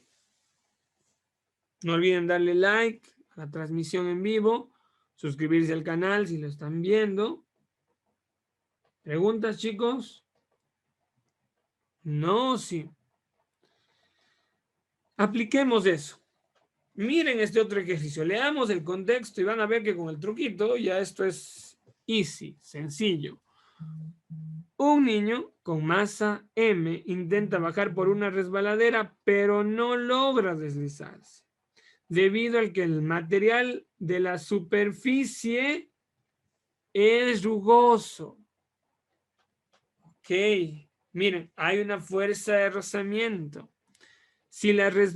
No olviden darle like a la transmisión en vivo, suscribirse al canal si lo están viendo. ¿Preguntas, chicos? No, sí. Apliquemos eso. Miren este otro ejercicio. Leamos el contexto y van a ver que con el truquito ya esto es easy, sencillo. Un niño con masa M intenta bajar por una resbaladera, pero no logra deslizarse, debido al que el material de la superficie es rugoso. Ok, miren, hay una fuerza de rozamiento.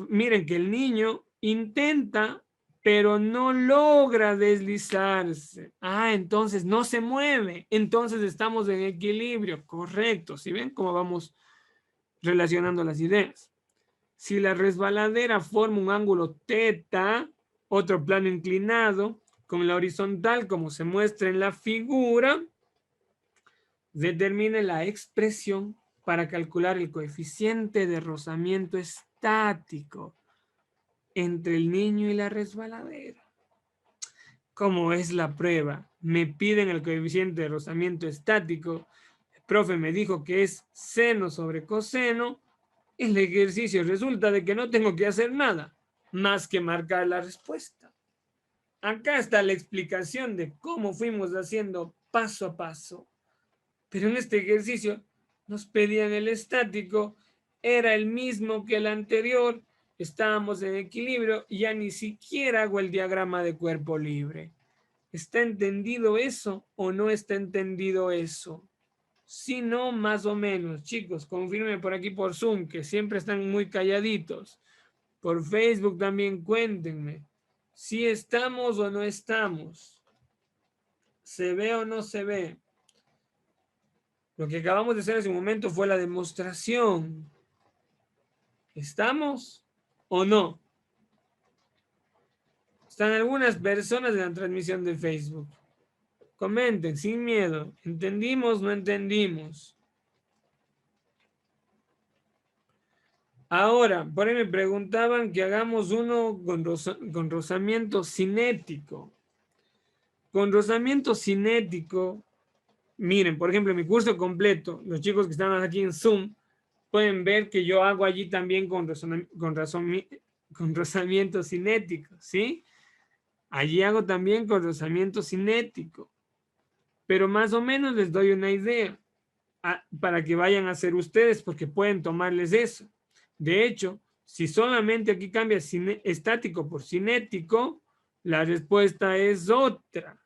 Miren que el niño intenta, pero no logra deslizarse. Ah, entonces no se mueve. Entonces estamos en equilibrio. Correcto. ¿Sí ven cómo vamos relacionando las ideas? Si la resbaladera forma un ángulo teta, otro plano inclinado, con la horizontal como se muestra en la figura, determine la expresión para calcular el coeficiente de rozamiento estático entre el niño y la resbaladera. ¿Cómo es la prueba? Me piden el coeficiente de rozamiento estático. El profe me dijo que es seno sobre coseno. El ejercicio resulta de que no tengo que hacer nada más que marcar la respuesta. Acá está la explicación de cómo fuimos haciendo paso a paso. Pero en este ejercicio nos pedían el estático, era el mismo que el anterior, estábamos en equilibrio y ya ni siquiera hago el diagrama de cuerpo libre. ¿Está entendido eso o no está entendido eso? Si no, más o menos, chicos, confirmen por aquí por Zoom, que siempre están muy calladitos. Por Facebook también cuéntenme si estamos o no estamos. ¿Se ve o no se ve? Lo que acabamos de hacer en ese momento fue la demostración. ¿Estamos o no? Están algunas personas en la transmisión de Facebook. Comenten sin miedo. ¿Entendimos o no entendimos? Ahora, por ahí me preguntaban que hagamos uno con rozamiento cinético. Con rozamiento cinético, miren, por ejemplo, en mi curso completo, los chicos que están aquí en Zoom, pueden ver que yo hago allí también con rozamiento cinético, ¿sí? Allí hago también con rozamiento cinético, pero más o menos les doy una idea para que vayan a hacer ustedes, porque pueden tomarles eso. De hecho, si solamente aquí cambia estático por cinético, la respuesta es otra.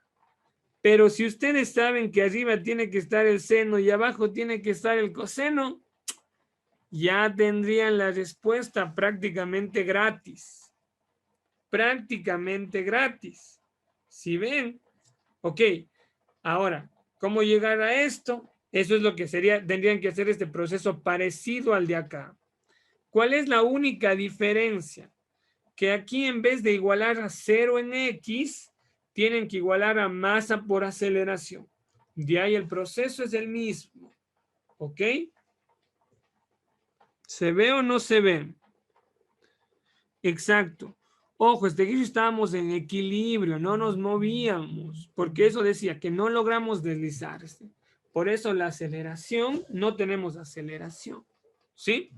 Pero si ustedes saben que arriba tiene que estar el seno y abajo tiene que estar el coseno, ya tendrían la respuesta prácticamente gratis. Prácticamente gratis. ¿Sí ven? Ok. Ahora, ¿cómo llegar a esto? Eso es lo que tendrían que hacer este proceso parecido al de acá. ¿Cuál es la única diferencia? Que aquí en vez de igualar a 0 en X, tienen que igualar a masa por aceleración. De ahí el proceso es el mismo. ¿Ok? ¿Se ve o no se ve? Exacto. Ojo, este ejercicio estábamos en equilibrio, no nos movíamos, porque eso decía que no logramos deslizarse. Por eso la aceleración, no tenemos aceleración. ¿Sí?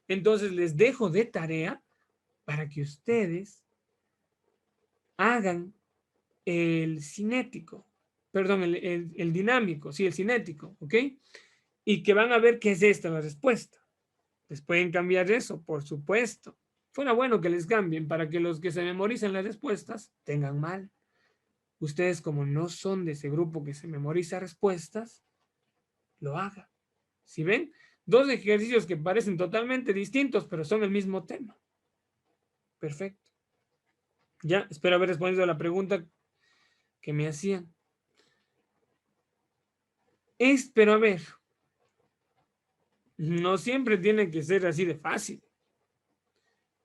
Entonces les dejo de tarea para que ustedes hagan el cinético, perdón, el dinámico, sí, el cinético, ¿ok? Y que van a ver qué es esta la respuesta. Les pueden cambiar eso, por supuesto. Fuera bueno que les cambien para que los que se memoricen las respuestas tengan mal. Ustedes, como no son de ese grupo que se memoriza respuestas, lo hagan. ¿Sí ven? Dos ejercicios que parecen totalmente distintos, pero son el mismo tema. Perfecto. Ya, espero haber respondido a la pregunta que me hacían. Pero a ver, no siempre tiene que ser así de fácil.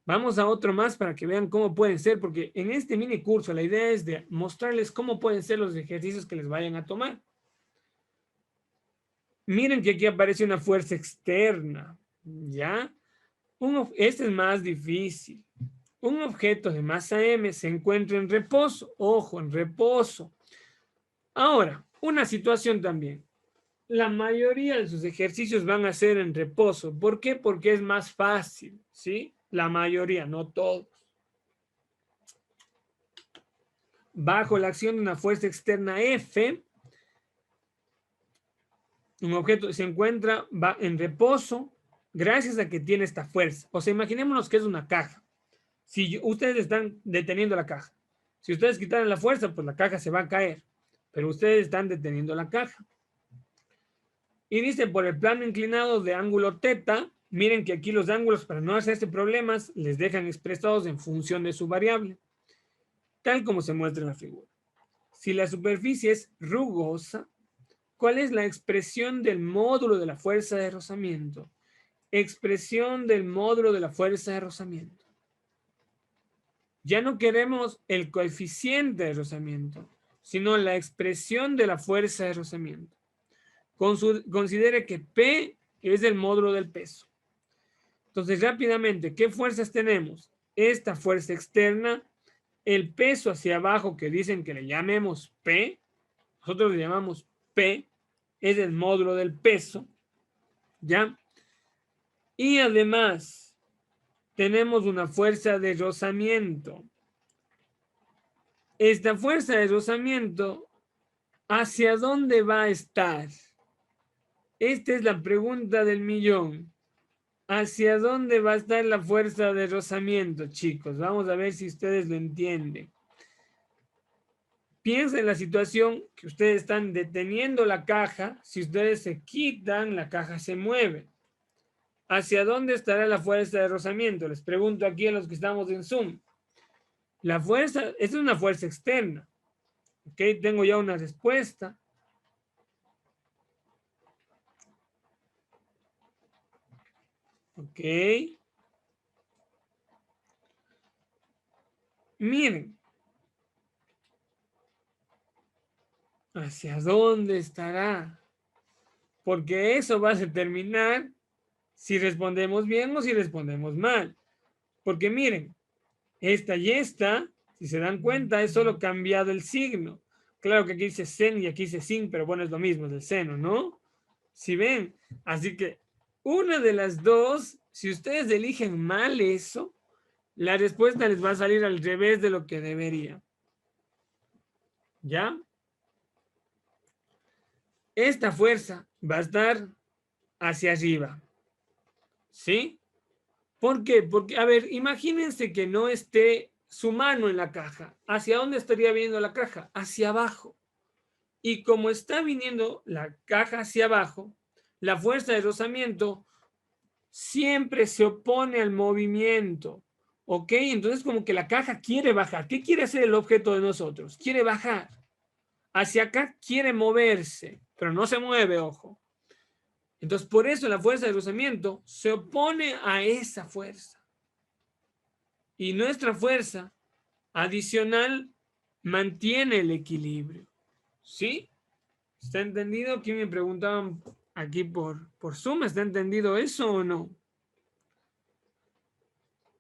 Vamos a otro más para que vean cómo pueden ser, porque en este mini curso la idea es de mostrarles cómo pueden ser los ejercicios que les vayan a tomar. Miren que aquí aparece una fuerza externa, ¿ya? Este es más difícil. Un objeto de masa M se encuentra en reposo. Ojo, en reposo. Ahora, una situación también. La mayoría de sus ejercicios van a ser en reposo. ¿Por qué? Porque es más fácil, ¿sí? La mayoría, no todos. Bajo la acción de una fuerza externa F, un objeto se encuentra en reposo gracias a que tiene esta fuerza. O sea, imaginémonos que es una caja. Si ustedes están deteniendo la caja, si ustedes quitaran la fuerza, pues la caja se va a caer. Pero ustedes están deteniendo la caja. Y dice, por el plano inclinado de ángulo θ, miren que aquí los ángulos, para no hacerse problemas, les dejan expresados en función de su variable, tal como se muestra en la figura. Si la superficie es rugosa, ¿cuál es la expresión del módulo de la fuerza de rozamiento? Expresión del módulo de la fuerza de rozamiento. Ya no queremos el coeficiente de rozamiento, sino la expresión de la fuerza de rozamiento. Considere que P es el módulo del peso. Entonces, rápidamente, ¿qué fuerzas tenemos? Esta fuerza externa, el peso hacia abajo, que dicen que le llamemos P, nosotros le llamamos P, es el módulo del peso, ¿ya? Y además, tenemos una fuerza de rozamiento. Esta fuerza de rozamiento, ¿hacia dónde va a estar? Esta es la pregunta del millón. ¿Hacia dónde va a estar la fuerza de rozamiento, chicos? Vamos a ver si ustedes lo entienden. Piensen en la situación que ustedes están deteniendo la caja. Si ustedes se quitan, la caja se mueve. ¿Hacia dónde estará la fuerza de rozamiento? Les pregunto aquí a los que estamos en Zoom. La fuerza, esta es una fuerza externa. ¿Ok? Tengo ya una respuesta. Ok. Miren. ¿Hacia dónde estará? Porque eso va a determinar si respondemos bien o si respondemos mal. Porque miren, esta y esta, si se dan cuenta, es solo cambiado el signo. Claro que aquí dice sen y aquí dice sin, pero bueno, es lo mismo, es el seno, ¿no? Si ven, así que una de las dos, si ustedes eligen mal eso, la respuesta les va a salir al revés de lo que debería. ¿Ya? Esta fuerza va a estar hacia arriba. ¿Sí? ¿Por qué? Porque, a ver, imagínense que no esté su mano en la caja. ¿Hacia dónde estaría viniendo la caja? Hacia abajo. Y como está viniendo la caja hacia abajo, la fuerza de rozamiento siempre se opone al movimiento. ¿Ok? Entonces como que la caja quiere bajar. ¿Qué quiere hacer el objeto de nosotros? Quiere bajar. Hacia acá quiere moverse, pero no se mueve, ojo. Entonces por eso la fuerza de rozamiento se opone a esa fuerza. Y nuestra fuerza adicional mantiene el equilibrio. ¿Sí? ¿Está entendido? Aquí me preguntaban aquí por Zoom, ¿está entendido eso o no?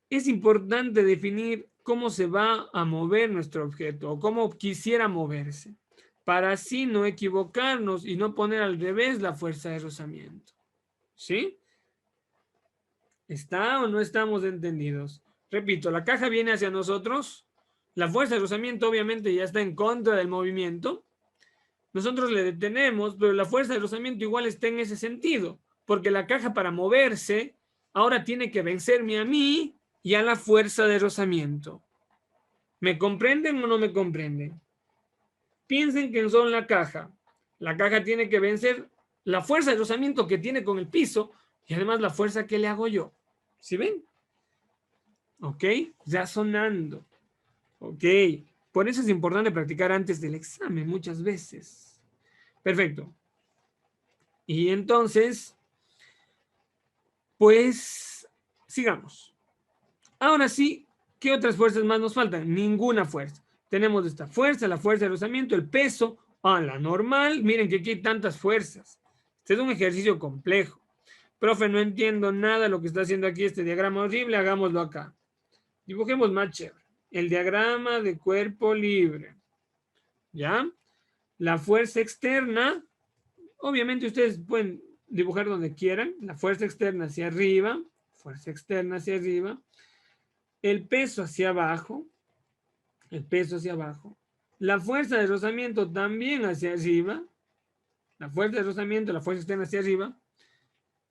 Es importante definir cómo se va a mover nuestro objeto o cómo quisiera moverse, para así no equivocarnos y no poner al revés la fuerza de rozamiento. ¿Sí? ¿Está o no estamos entendidos? Repito, la caja viene hacia nosotros, la fuerza de rozamiento obviamente ya está en contra del movimiento. Nosotros le detenemos, pero la fuerza de rozamiento igual está en ese sentido, porque la caja para moverse ahora tiene que vencerme a mí y a la fuerza de rozamiento. ¿Me comprenden o no me comprenden? Piensen que son la caja. La caja tiene que vencer la fuerza de rozamiento que tiene con el piso y además la fuerza que le hago yo. ¿Sí ven? ¿Ok? Razonando. ¿Ok? Por eso es importante practicar antes del examen muchas veces. Perfecto. Y entonces, pues, sigamos. Ahora sí, ¿qué otras fuerzas más nos faltan? Ninguna fuerza. Tenemos esta fuerza, la fuerza de rozamiento, el peso, la normal. Miren que aquí hay tantas fuerzas. Este es un ejercicio complejo. Profe, no entiendo nada de lo que está haciendo aquí este diagrama horrible, hagámoslo acá. Dibujemos más chévere. El diagrama de cuerpo libre. ¿Ya? La fuerza externa, obviamente ustedes pueden dibujar donde quieran. La fuerza externa hacia arriba, fuerza externa hacia arriba. El peso hacia abajo, el peso hacia abajo. La fuerza de rozamiento también hacia arriba. La fuerza de rozamiento, la fuerza externa hacia arriba.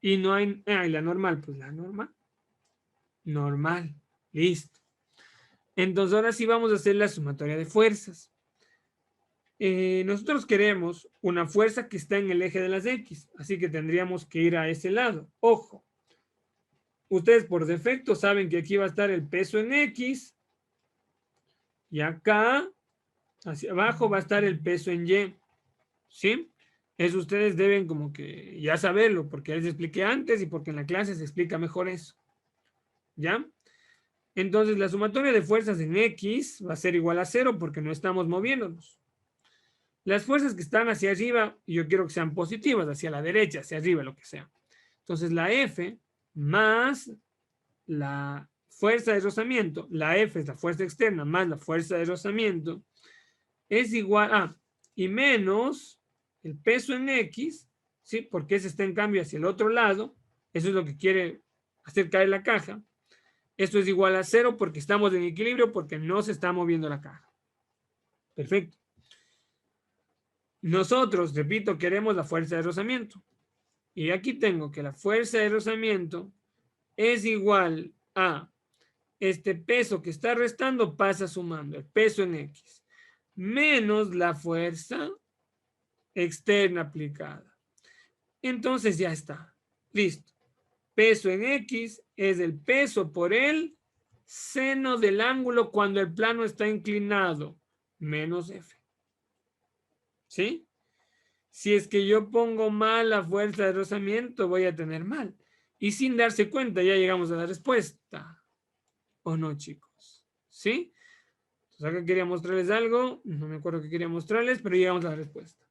Y no hay, y la normal, pues la normal. Normal, listo. Entonces ahora sí vamos a hacer la sumatoria de fuerzas. Nosotros queremos una fuerza que está en el eje de las X, así que tendríamos que ir a ese lado. Ojo, ustedes por defecto saben que aquí va a estar el peso en X y acá, hacia abajo, va a estar el peso en Y. ¿Sí? Eso ustedes deben como que ya saberlo, porque les expliqué antes y porque en la clase se explica mejor eso. ¿Ya? Entonces la sumatoria de fuerzas en X va a ser igual a 0 porque no estamos moviéndonos. Las fuerzas que están hacia arriba, yo quiero que sean positivas, hacia la derecha, hacia arriba, lo que sea. Entonces la F más la fuerza de rozamiento, la F es la fuerza externa más la fuerza de rozamiento, es igual a, y menos el peso en X, ¿sí? Porque ese está en cambio hacia el otro lado, eso es lo que quiere hacer caer la caja. Esto es igual a 0 porque estamos en equilibrio, porque no se está moviendo la caja. Perfecto. Nosotros, repito, queremos la fuerza de rozamiento. Y aquí tengo que la fuerza de rozamiento es igual a este peso que está restando pasa sumando, el peso en X, menos la fuerza externa aplicada. Entonces ya está. Listo. Peso en X es el peso por el seno del ángulo cuando el plano está inclinado, menos F. ¿Sí? Si es que yo pongo mal la fuerza de rozamiento, voy a tener mal. Y sin darse cuenta, ya llegamos a la respuesta. ¿O no, chicos? ¿Sí? Entonces acá quería mostrarles algo. No me acuerdo qué quería mostrarles, pero llegamos a la respuesta.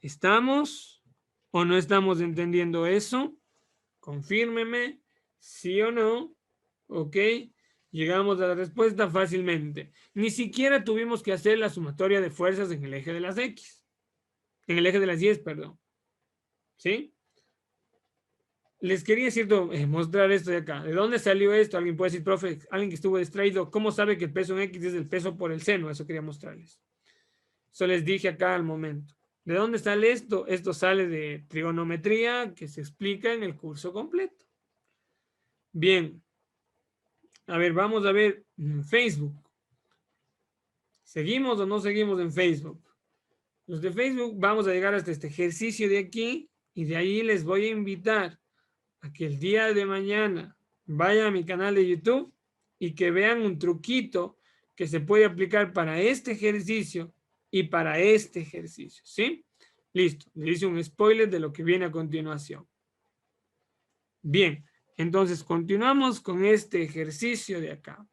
¿Estamos o no estamos entendiendo eso? Confírmeme, sí o no. ¿Ok? Llegamos a la respuesta fácilmente. Ni siquiera tuvimos que hacer la sumatoria de fuerzas en el eje de las X. En el eje de las Y, perdón. ¿Sí? Les quería mostrar esto de acá. ¿De dónde salió esto? Alguien puede decir, profe, alguien que estuvo distraído, ¿cómo sabe que el peso en X es el peso por el seno? Eso quería mostrarles. Eso les dije acá al momento. ¿De dónde sale esto? Esto sale de trigonometría que se explica en el curso completo. Bien. A ver, vamos a ver Facebook. ¿Seguimos o no seguimos en Facebook? Los de Facebook vamos a llegar hasta este ejercicio de aquí y de ahí les voy a invitar a que el día de mañana vayan a mi canal de YouTube y que vean un truquito que se puede aplicar para este ejercicio y para este ejercicio, ¿sí? Listo, le hice un spoiler de lo que viene a continuación. Bien, entonces continuamos con este ejercicio de acá.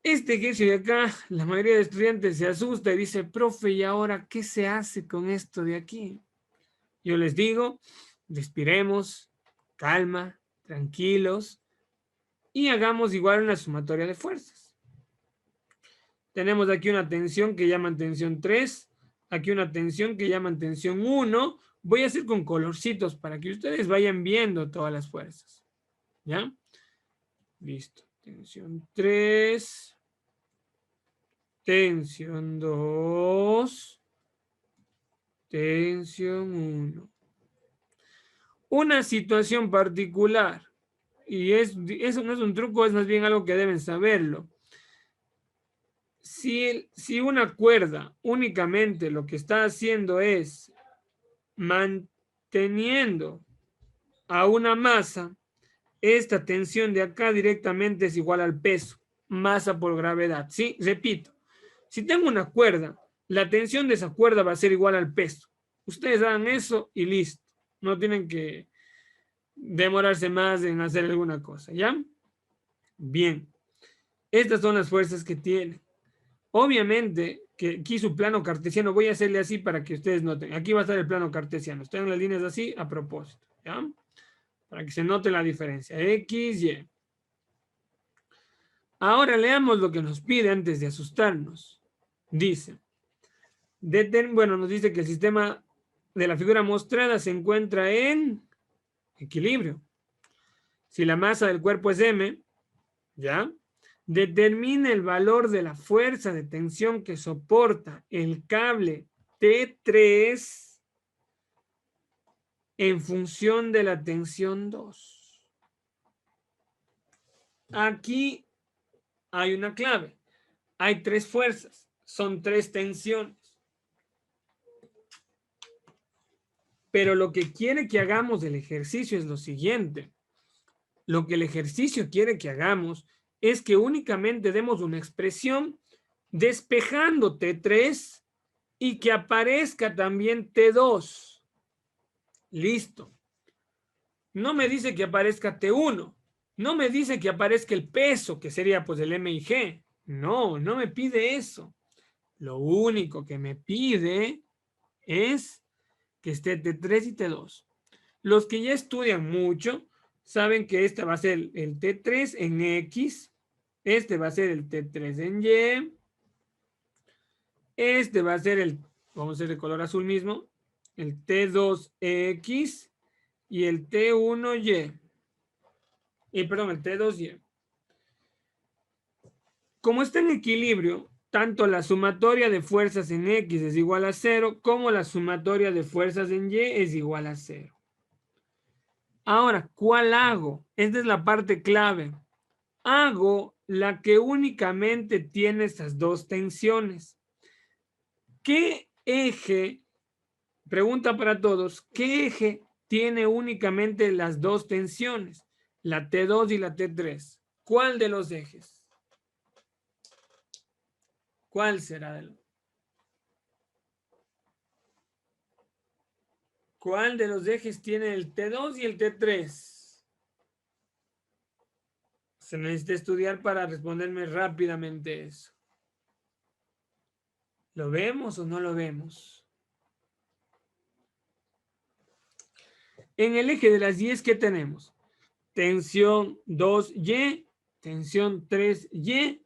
Este ejercicio de acá, la mayoría de estudiantes se asusta y dice, profe, ¿y ahora qué se hace con esto de aquí? Yo les digo, respiremos, calma, tranquilos, y hagamos igual una sumatoria de fuerzas. Tenemos aquí una tensión que llaman tensión 3, aquí una tensión que llaman tensión 1. Voy a hacer con colorcitos para que ustedes vayan viendo todas las fuerzas. ¿Ya? Listo. Tensión 3. Tensión 2. Tensión 1. Una situación particular. Y eso no es un truco, es más bien algo que deben saberlo. Si una cuerda únicamente lo que está haciendo es manteniendo a una masa esta tensión de acá directamente es igual al peso, masa por gravedad. Sí, repito, si tengo una cuerda, la tensión de esa cuerda va a ser igual al peso. Ustedes hagan eso y listo. No tienen que demorarse más en hacer alguna cosa, ¿ya? Bien, estas son las fuerzas que tiene. Obviamente que aquí su plano cartesiano, voy a hacerle así para que ustedes noten. Aquí va a estar el plano cartesiano. Estoy en las líneas así a propósito, ¿ya? Para que se note la diferencia. X, Y. Ahora leamos lo que nos pide antes de asustarnos. Dice, bueno, nos dice que el sistema de la figura mostrada se encuentra en equilibrio. Si la masa del cuerpo es M, ¿ya? Determina el valor de la fuerza de tensión que soporta el cable T3 en función de la tensión 2. Aquí hay una clave. Hay 3 fuerzas. Son 3 tensiones. Pero lo que quiere que hagamos del ejercicio es lo siguiente. Lo que el ejercicio quiere que hagamos es que únicamente demos una expresión despejando T3 y que aparezca también T2. Listo. No me dice que aparezca T1. No me dice que aparezca el peso, que sería pues el M y G. No, no me pide eso. Lo único que me pide es que esté T3 y T2. Los que ya estudian mucho saben que este va a ser el T3 en X, este va a ser el T3 en Y, este va a ser el, vamos a hacer de color azul mismo, el T2X y el T1Y. Perdón, el T2Y. Como está en equilibrio, tanto la sumatoria de fuerzas en X es igual a 0, como la sumatoria de fuerzas en Y es igual a 0. Ahora, ¿cuál hago? Esta es la parte clave. Hago la que únicamente tiene estas 2 tensiones. ¿Qué eje, pregunta para todos, qué eje tiene únicamente las 2 tensiones? La T2 y la T3. ¿Cuál de los ejes? ¿Cuál será? ¿Cuál de los ejes tiene el T2 y el T3? Se necesita estudiar para responderme rápidamente eso. ¿Lo vemos o no lo vemos? En el eje de las Y, ¿qué tenemos? Tensión 2Y, tensión 3Y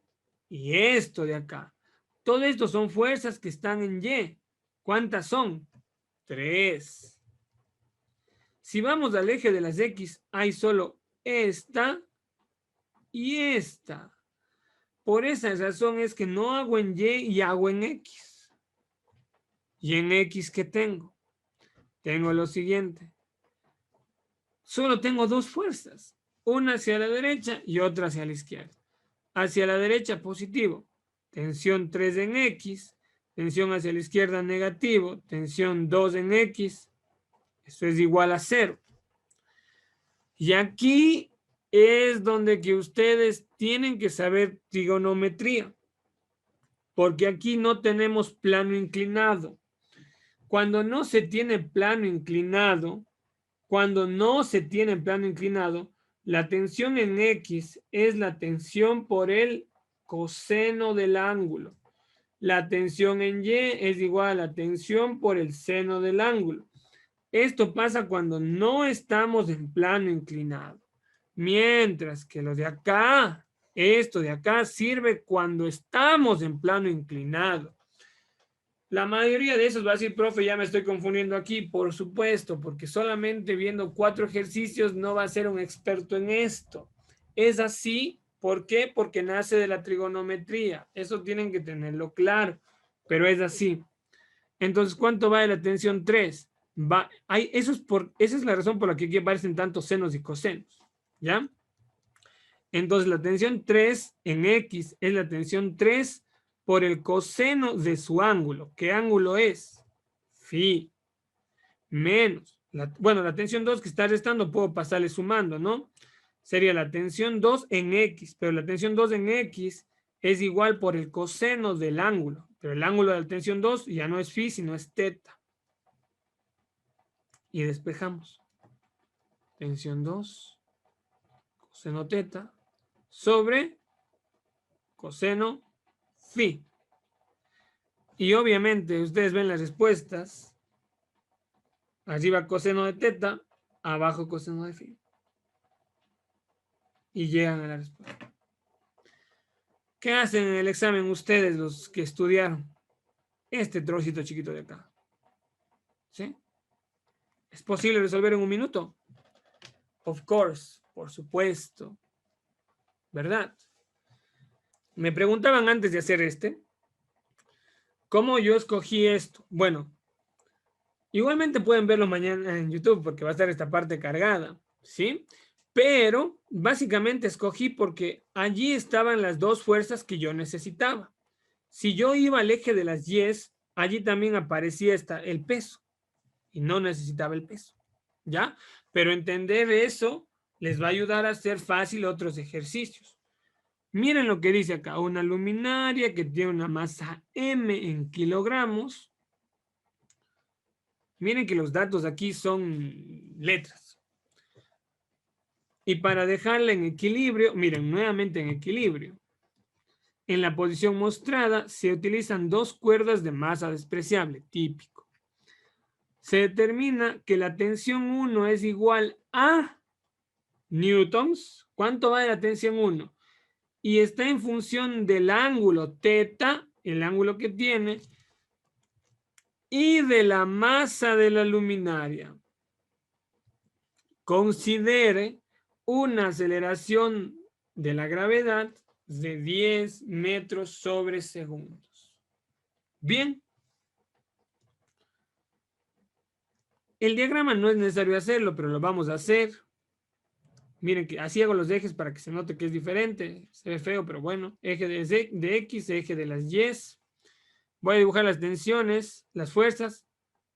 y esto de acá. Todo esto son fuerzas que están en Y. ¿Cuántas son? 3. Si vamos al eje de las X, hay solo esta y esta. Por esa razón es que no hago en Y y hago en X. ¿Y en X qué tengo? Tengo lo siguiente. Solo tengo 2 fuerzas. Una hacia la derecha y otra hacia la izquierda. Hacia la derecha positivo. Tensión 3 en X. Tensión hacia la izquierda negativo. Tensión 2 en X. Eso es igual a 0. Y aquí es donde que ustedes tienen que saber trigonometría. Porque aquí no tenemos plano inclinado. Cuando no se tiene plano inclinado, la tensión en X es la tensión por el coseno del ángulo. La tensión en Y es igual a la tensión por el seno del ángulo. Esto pasa cuando no estamos en plano inclinado. Mientras que lo de acá, esto de acá sirve cuando estamos en plano inclinado. La mayoría de esos va a decir, profe, ya me estoy confundiendo aquí. Por supuesto, porque solamente viendo 4 ejercicios no va a ser un experto en esto. Es así, ¿por qué? Porque nace de la trigonometría. Eso tienen que tenerlo claro, pero es así. Entonces, ¿cuánto va de la tensión 3? Esa es la razón por la que aquí aparecen tantos senos y cosenos, ¿ya? Entonces, la tensión 3 en X es la tensión 3 por el coseno de su ángulo. ¿Qué ángulo es? Phi. Menos. La tensión 2 que está restando, puedo pasarle sumando, ¿no? sería la tensión 2 en X, pero la tensión 2 en X es igual por el coseno del ángulo, pero el ángulo de la tensión 2 ya no es phi, sino es teta. Y despejamos. Tensión 2, coseno teta, sobre coseno phi. Y obviamente ustedes ven las respuestas. Arriba coseno de teta, abajo coseno de phi. Y llegan a la respuesta. ¿Qué hacen en el examen ustedes, los que estudiaron este trocito chiquito de acá? ¿Sí? ¿Es posible resolver en un minuto? Of course, por supuesto. ¿Verdad? Me preguntaban antes de hacer ¿cómo yo escogí esto? Bueno, igualmente pueden verlo mañana en YouTube porque va a estar esta parte cargada, ¿sí? Pero básicamente escogí porque allí estaban las dos fuerzas que yo necesitaba. Si yo iba al eje de las Y's, allí también aparecía el peso y no necesitaba el peso, ¿ya? Pero entender eso les va a ayudar a hacer fácil otros ejercicios. Miren lo que dice acá, una luminaria que tiene una masa M en kilogramos. Miren que los datos aquí son letras. Y para dejarla en equilibrio, miren, nuevamente en equilibrio. En la posición mostrada se utilizan dos cuerdas de masa despreciable, típico. Se determina que la tensión 1 es igual a newtons. ¿Cuánto va de la tensión 1? Y está en función del ángulo teta, el ángulo que tiene, y de la masa de la luminaria. Considere una aceleración de la gravedad de 10 metros sobre segundos. Bien. El diagrama no es necesario hacerlo, pero lo vamos a hacer. Miren que así hago los ejes para que se note que es diferente. Se ve feo, pero bueno. Eje de X, eje de las Y. Voy a dibujar las tensiones, las fuerzas.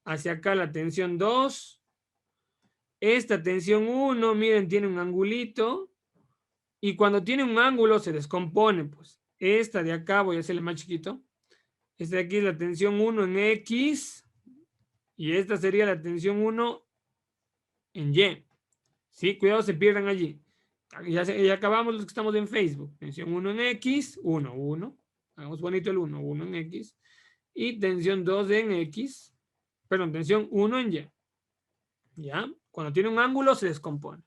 Hacia acá la tensión 2. Esta tensión 1, miren, tiene un angulito. Y cuando tiene un ángulo se descompone. Pues esta de acá, voy a hacerle más chiquito. Esta de aquí es la tensión 1 en X. Y esta sería la tensión 1 en Y. Sí, cuidado, se pierdan allí. Ya acabamos los que estamos en Facebook. Tensión 1 en X, 1, 1. Hagamos bonito el 1, 1 en X. Y tensión 2 en X. Perdón, tensión 1 en Y. ¿Ya? Cuando tiene un ángulo se descompone.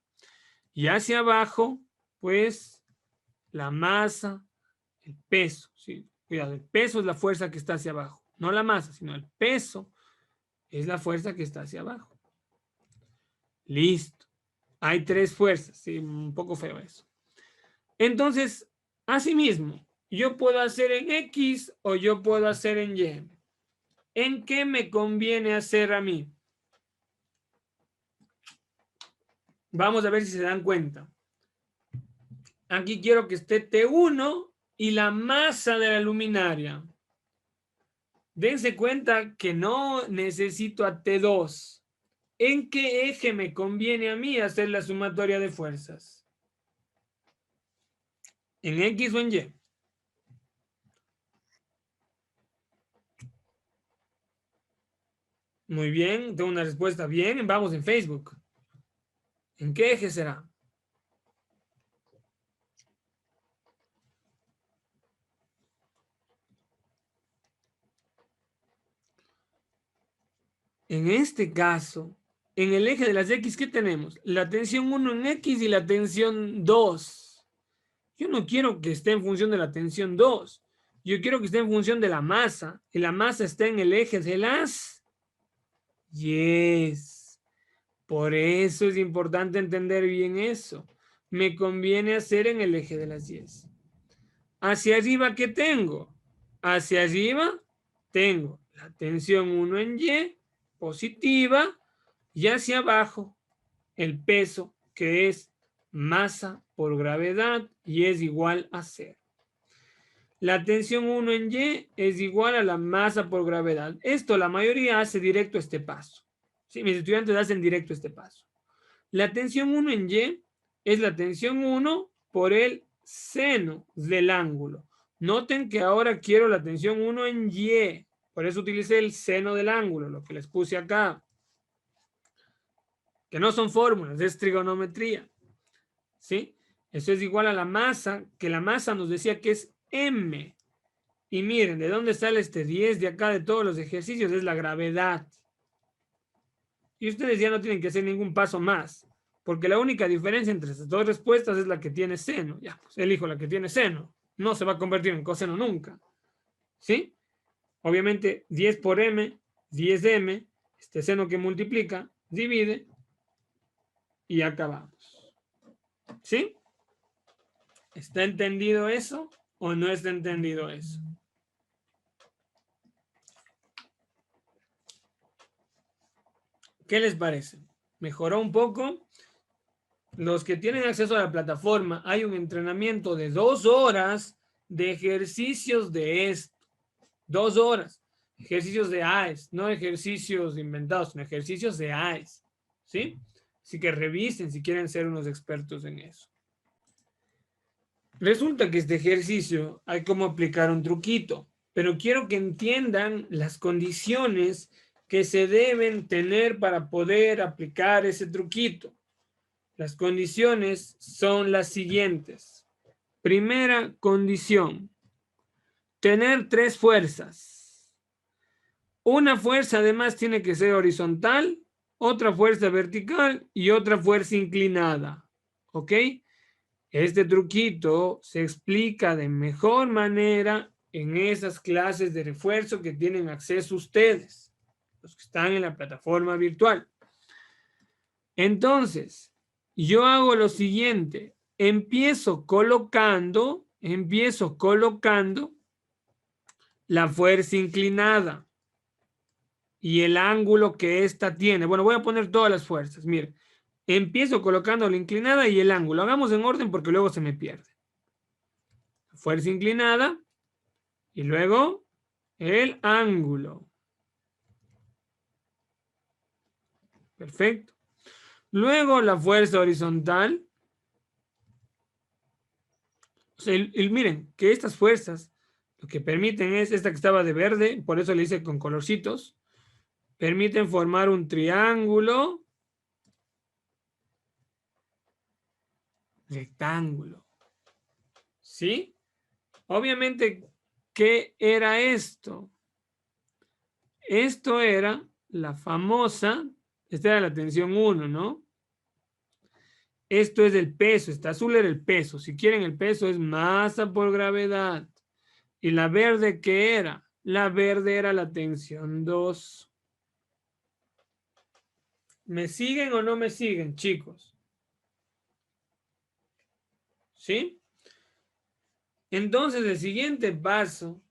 Y hacia abajo, pues, la masa, el peso. ¿Sí? Cuidado, el peso es la fuerza que está hacia abajo. No la masa, sino el peso es la fuerza que está hacia abajo. Listo. Hay tres fuerzas. Sí, un poco feo eso. Entonces, asimismo, yo puedo hacer en X o yo puedo hacer en Y. ¿En qué me conviene hacer a mí? Vamos a ver si se dan cuenta. Aquí quiero que esté T1 y la masa de la luminaria. Dense cuenta que no necesito a T2. ¿En qué eje me conviene a mí hacer la sumatoria de fuerzas? ¿En X o en Y? Muy bien, tengo una respuesta bien. Vamos en Facebook. ¿En qué eje será? En este caso, en el eje de las X, ¿qué tenemos? La tensión 1 en X y la tensión 2. Yo no quiero que esté en función de la tensión 2. Yo quiero que esté en función de la masa. Y la masa está en el eje de las Yes. Por eso es importante entender bien eso. Me conviene hacer en el eje de las Yes. Hacia arriba, ¿qué tengo? Hacia arriba tengo la tensión 1 en Y positiva y hacia abajo el peso, que es masa por gravedad y es igual a 0. La tensión 1 en Y es igual a la masa por gravedad. Esto la mayoría hace directo este paso. Sí, mis estudiantes hacen directo este paso. La tensión 1 en Y es la tensión 1 por el seno del ángulo. Noten que ahora quiero la tensión 1 en Y. Por eso utilicé el seno del ángulo, lo que les puse acá. Que no son fórmulas, es trigonometría. ¿Sí? Eso es igual a la masa, que la masa nos decía que es M. Y miren, ¿de dónde sale este 10 de acá de todos los ejercicios? Es la gravedad. Y ustedes ya no tienen que hacer ningún paso más, porque la única diferencia entre estas dos respuestas es la que tiene seno. Ya, pues elijo la que tiene seno. No se va a convertir en coseno nunca. ¿Sí? Obviamente 10 por m, 10m, este seno que multiplica, divide y acabamos. ¿Sí? ¿Está entendido eso o no está entendido eso? ¿Qué les parece? ¿Mejoró un poco? Los que tienen acceso a la plataforma, hay un entrenamiento de 2 horas de ejercicios de esto. 2 horas. Ejercicios de AES, no ejercicios inventados, sino ejercicios de AES. ¿Sí? Así que revisen si quieren ser unos expertos en eso. Resulta que este ejercicio hay como aplicar un truquito, pero quiero que entiendan las condiciones que se deben tener para poder aplicar ese truquito. Las condiciones son las siguientes. Primera condición, tener 3 fuerzas. Una fuerza además tiene que ser horizontal, otra fuerza vertical y otra fuerza inclinada. ¿Ok? Este truquito se explica de mejor manera en esas clases de refuerzo que tienen acceso ustedes, los que están en la plataforma virtual. Entonces, yo hago lo siguiente, empiezo colocando la fuerza inclinada y el ángulo que ésta tiene. Bueno, voy a poner todas las fuerzas, miren. Empiezo colocando la inclinada y el ángulo. Hagamos en orden porque luego se me pierde. Fuerza inclinada y luego el ángulo. Perfecto. Luego la fuerza horizontal. O sea, miren que estas fuerzas lo que permiten es esta que estaba de verde, por eso le hice con colorcitos, permiten formar un triángulo rectángulo. ¿Sí? Obviamente, ¿qué era esto? Esto era la famosa, esta era la tensión 1, ¿no? Esto es el peso, esta azul era el peso. Si quieren, el peso es masa por gravedad. ¿Y la verde qué era? La verde era la tensión 2. ¿Me siguen o no me siguen, chicos? ¿Sí? Entonces, el siguiente paso,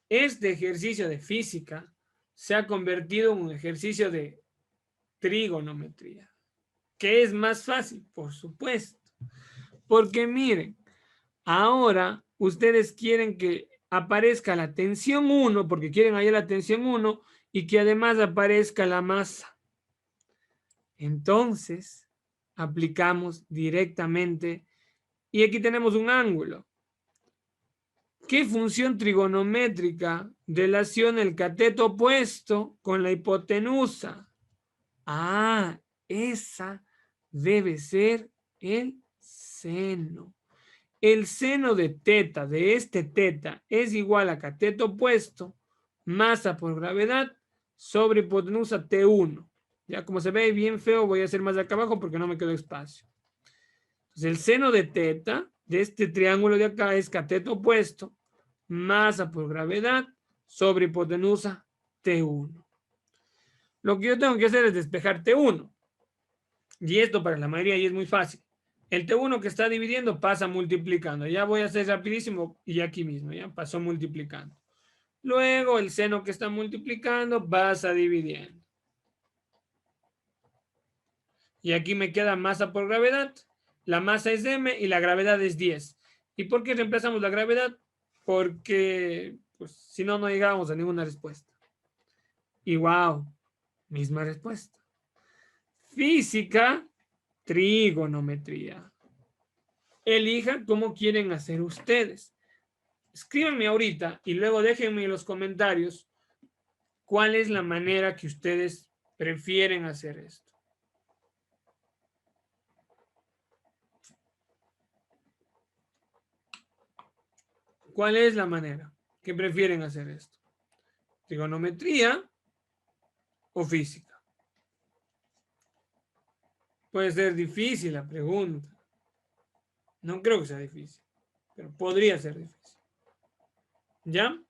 este ejercicio de física se ha convertido en un ejercicio de trigonometría. ¿Qué es más fácil? Por supuesto. Porque miren, ahora ustedes quieren que aparezca la tensión 1, porque quieren hallar la tensión 1 y que además aparezca la masa. Entonces, aplicamos directamente y aquí tenemos un ángulo. ¿Qué función trigonométrica relaciona el cateto opuesto con la hipotenusa? Ah, esa debe ser el seno. El seno de teta, de este teta, es igual a cateto opuesto, masa por gravedad, sobre hipotenusa T1. Ya como se ve bien feo, voy a hacer más de acá abajo porque no me quedó espacio. Entonces, el seno de teta, de este triángulo de acá, es cateto opuesto, masa por gravedad, sobre hipotenusa T1. Lo que yo tengo que hacer es despejar T1. Y esto para la mayoría y es muy fácil. El T1 que está dividiendo pasa multiplicando. Ya voy a hacer rapidísimo y aquí mismo, ya pasó multiplicando. Luego el seno que está multiplicando pasa dividiendo. Y aquí me queda masa por gravedad. La masa es m y la gravedad es 10. ¿Y por qué reemplazamos la gravedad? Porque pues, si no, no llegábamos a ninguna respuesta. Y wow, misma respuesta. Física, trigonometría. elija cómo quieren hacer ustedes. Escríbanme ahorita y luego déjenme en los comentarios cuál es la manera que ustedes prefieren hacer esto. ¿Cuál es la manera que prefieren hacer esto? ¿Trigonometría o física? Puede ser difícil la pregunta. No creo que sea difícil, pero podría ser difícil. ¿Ya?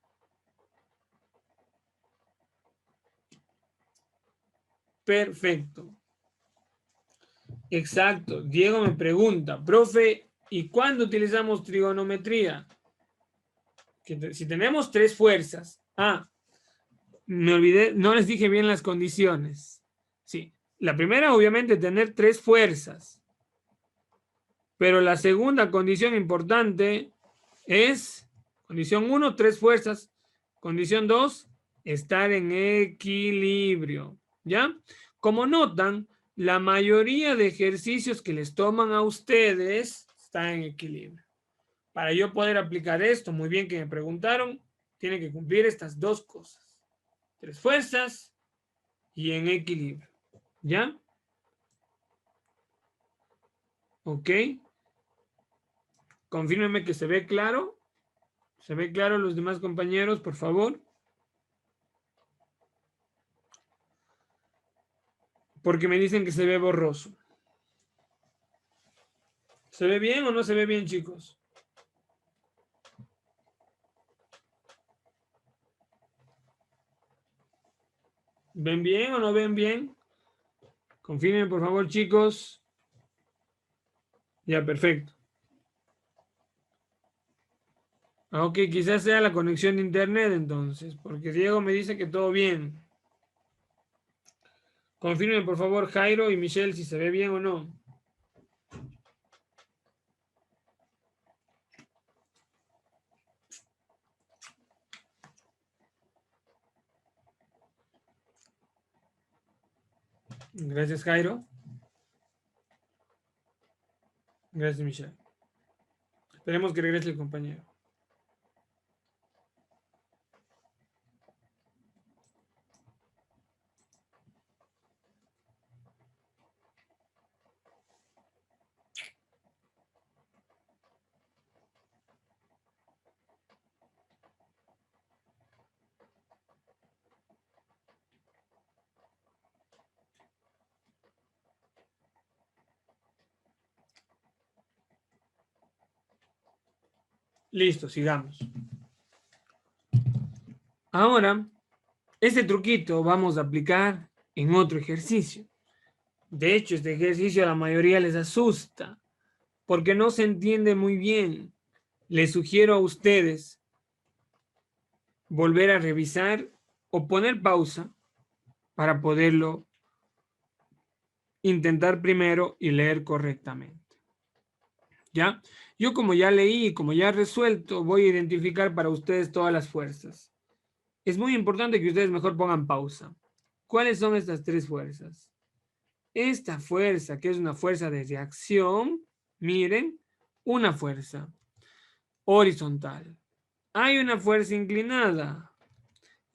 Perfecto. Exacto. Diego me pregunta, profe, ¿y cuándo utilizamos trigonometría? Que si tenemos tres fuerzas. Me olvidé, no les dije bien las condiciones. Sí, la primera obviamente tener tres fuerzas. Pero la segunda condición importante es, condición 1, tres fuerzas. Condición 2, estar en equilibrio. ¿Ya? Como notan, la mayoría de ejercicios que les toman a ustedes están en equilibrio. Para yo poder aplicar esto, muy bien que me preguntaron, tiene que cumplir estas dos cosas. Tres fuerzas y en equilibrio. ¿Ya? ¿Ok? Confírmenme que se ve claro. ¿Se ve claro los demás compañeros, por favor? Porque me dicen que se ve borroso. ¿Se ve bien o no se ve bien, chicos? ¿Ven bien o no ven bien? Confirmen, por favor, chicos. Ya, perfecto. Ok, quizás sea la conexión de internet entonces, porque Diego me dice que todo bien. Confirmen, por favor, Jairo y Michelle, si se ve bien o no. Gracias, Jairo. Gracias, Michelle. Esperemos que regrese el compañero. Listo, sigamos. Ahora, este truquito vamos a aplicar en otro ejercicio. De hecho, este ejercicio a la mayoría les asusta porque no se entiende muy bien. Les sugiero a ustedes volver a revisar o poner pausa para poderlo intentar primero y leer correctamente. ¿Ya? Yo como ya leí, como ya he resuelto, voy a identificar para ustedes todas las fuerzas. Es muy importante que ustedes mejor pongan pausa. ¿Cuáles son estas tres fuerzas? Esta fuerza, que es una fuerza de reacción, miren, una fuerza horizontal. Hay una fuerza inclinada.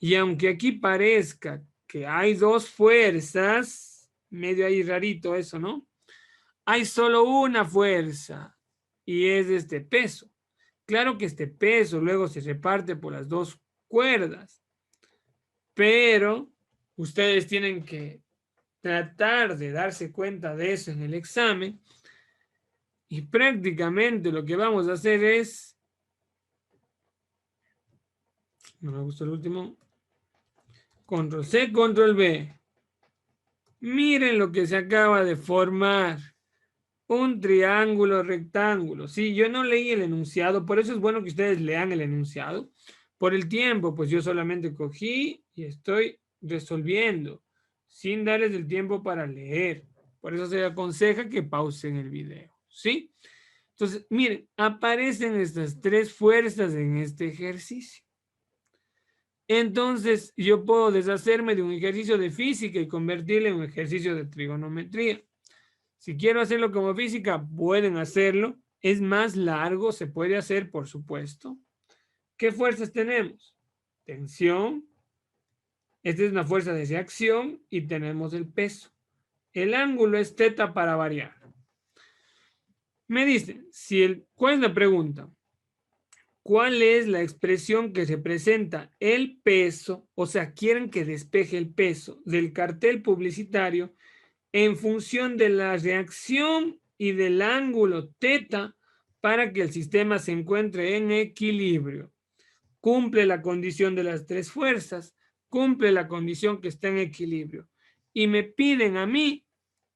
Y aunque aquí parezca que hay dos fuerzas, medio ahí rarito eso, ¿no? Hay solo una fuerza y es este peso. Claro que este peso luego se reparte por las dos cuerdas, pero ustedes tienen que tratar de darse cuenta de eso en el examen y prácticamente lo que vamos a hacer es, no me gustó el último, control C, control B. Miren lo que se acaba de formar. Un triángulo rectángulo. Sí, yo no leí el enunciado, por eso es bueno que ustedes lean el enunciado. Por el tiempo, pues yo solamente cogí y estoy resolviendo sin darles el tiempo para leer. Por eso se aconseja que pausen el video, ¿sí? Entonces, miren, aparecen estas tres fuerzas en este ejercicio. Entonces, yo puedo deshacerme de un ejercicio de física y convertirlo en un ejercicio de trigonometría. Si quiero hacerlo como física, pueden hacerlo es más largo, se puede hacer, por supuesto. ¿Qué fuerzas tenemos? Tensión. Esta es una fuerza de reacción y tenemos el peso. El ángulo es teta para variar. Me dicen, ¿cuál es la pregunta? ¿Cuál es la expresión que representa el peso? O sea, quieren que despeje el peso del cartel publicitario en función de la reacción y del ángulo teta para que el sistema se encuentre en equilibrio. Cumple la condición de las tres fuerzas, cumple la condición que está en equilibrio. Y me piden a mí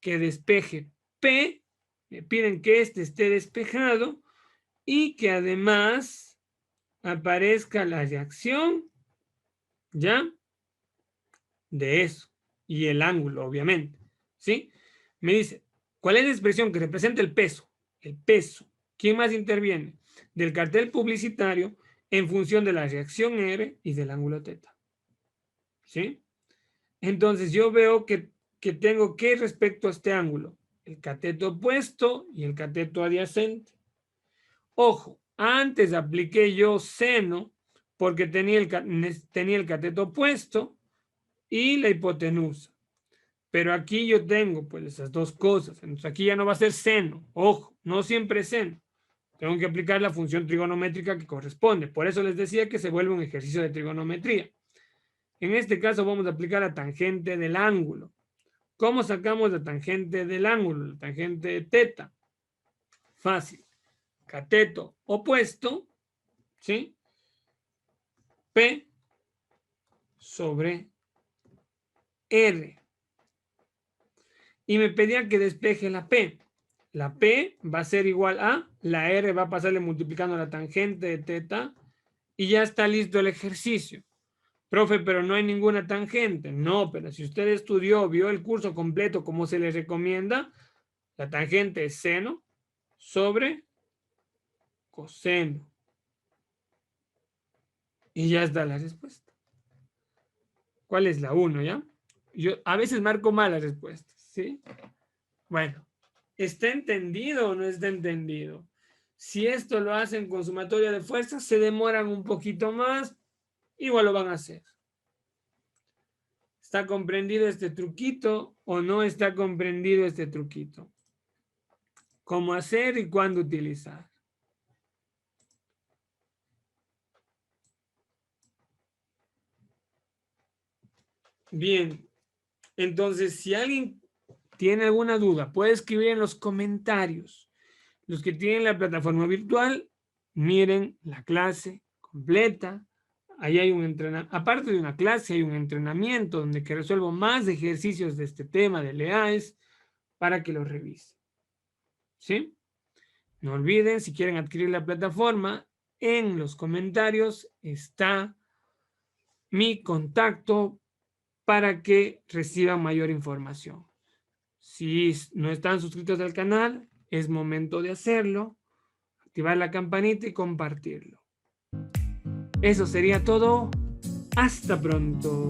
que despeje P, me piden que este esté despejado y que además aparezca la reacción, ¿ya? De eso. Y el ángulo, obviamente, ¿sí? Me dice, ¿cuál es la expresión que representa el peso? El peso. ¿Quién más interviene? Del cartel publicitario en función de la reacción R y del ángulo teta. ¿Sí? Entonces yo veo que tengo que respecto a este ángulo, el cateto opuesto y el cateto adyacente. Ojo, antes apliqué yo seno porque tenía el cateto opuesto y la hipotenusa. Pero aquí yo tengo pues esas dos cosas. Entonces aquí ya no va a ser seno. Ojo, no siempre es seno. Tengo que aplicar la función trigonométrica que corresponde. Por eso les decía que se vuelve un ejercicio de trigonometría. En este caso vamos a aplicar la tangente del ángulo. ¿Cómo sacamos la tangente del ángulo? La tangente de teta. Fácil. Cateto opuesto, ¿sí? P sobre R. Y me pedían que despeje la P. La P va a ser igual a, la R va a pasarle multiplicando la tangente de teta y ya está listo el ejercicio. Profe, pero no hay ninguna tangente. No, pero si usted estudió, vio el curso completo como se le recomienda, la tangente es seno sobre coseno. Y ya está la respuesta. ¿Cuál es la 1, ya? Yo a veces marco mal las respuestas, ¿sí? Bueno, ¿está entendido o no está entendido? Si esto lo hacen con sumatoria de fuerzas, se demoran un poquito más, igual lo van a hacer. ¿Está comprendido este truquito o no está comprendido este truquito? ¿Cómo hacer y cuándo utilizar? Bien, entonces si alguien tiene alguna duda, puede escribir en los comentarios. Los que tienen la plataforma virtual, miren la clase completa. Ahí hay un entrenamiento, aparte de una clase, hay un entrenamiento donde que resuelvo más ejercicios de este tema de LEAES para que lo revisen. ¿Sí? No olviden, si quieren adquirir la plataforma, en los comentarios está mi contacto para que reciban mayor información. Si no están suscritos al canal, es momento de hacerlo, activar la campanita y compartirlo. Eso sería todo. Hasta pronto.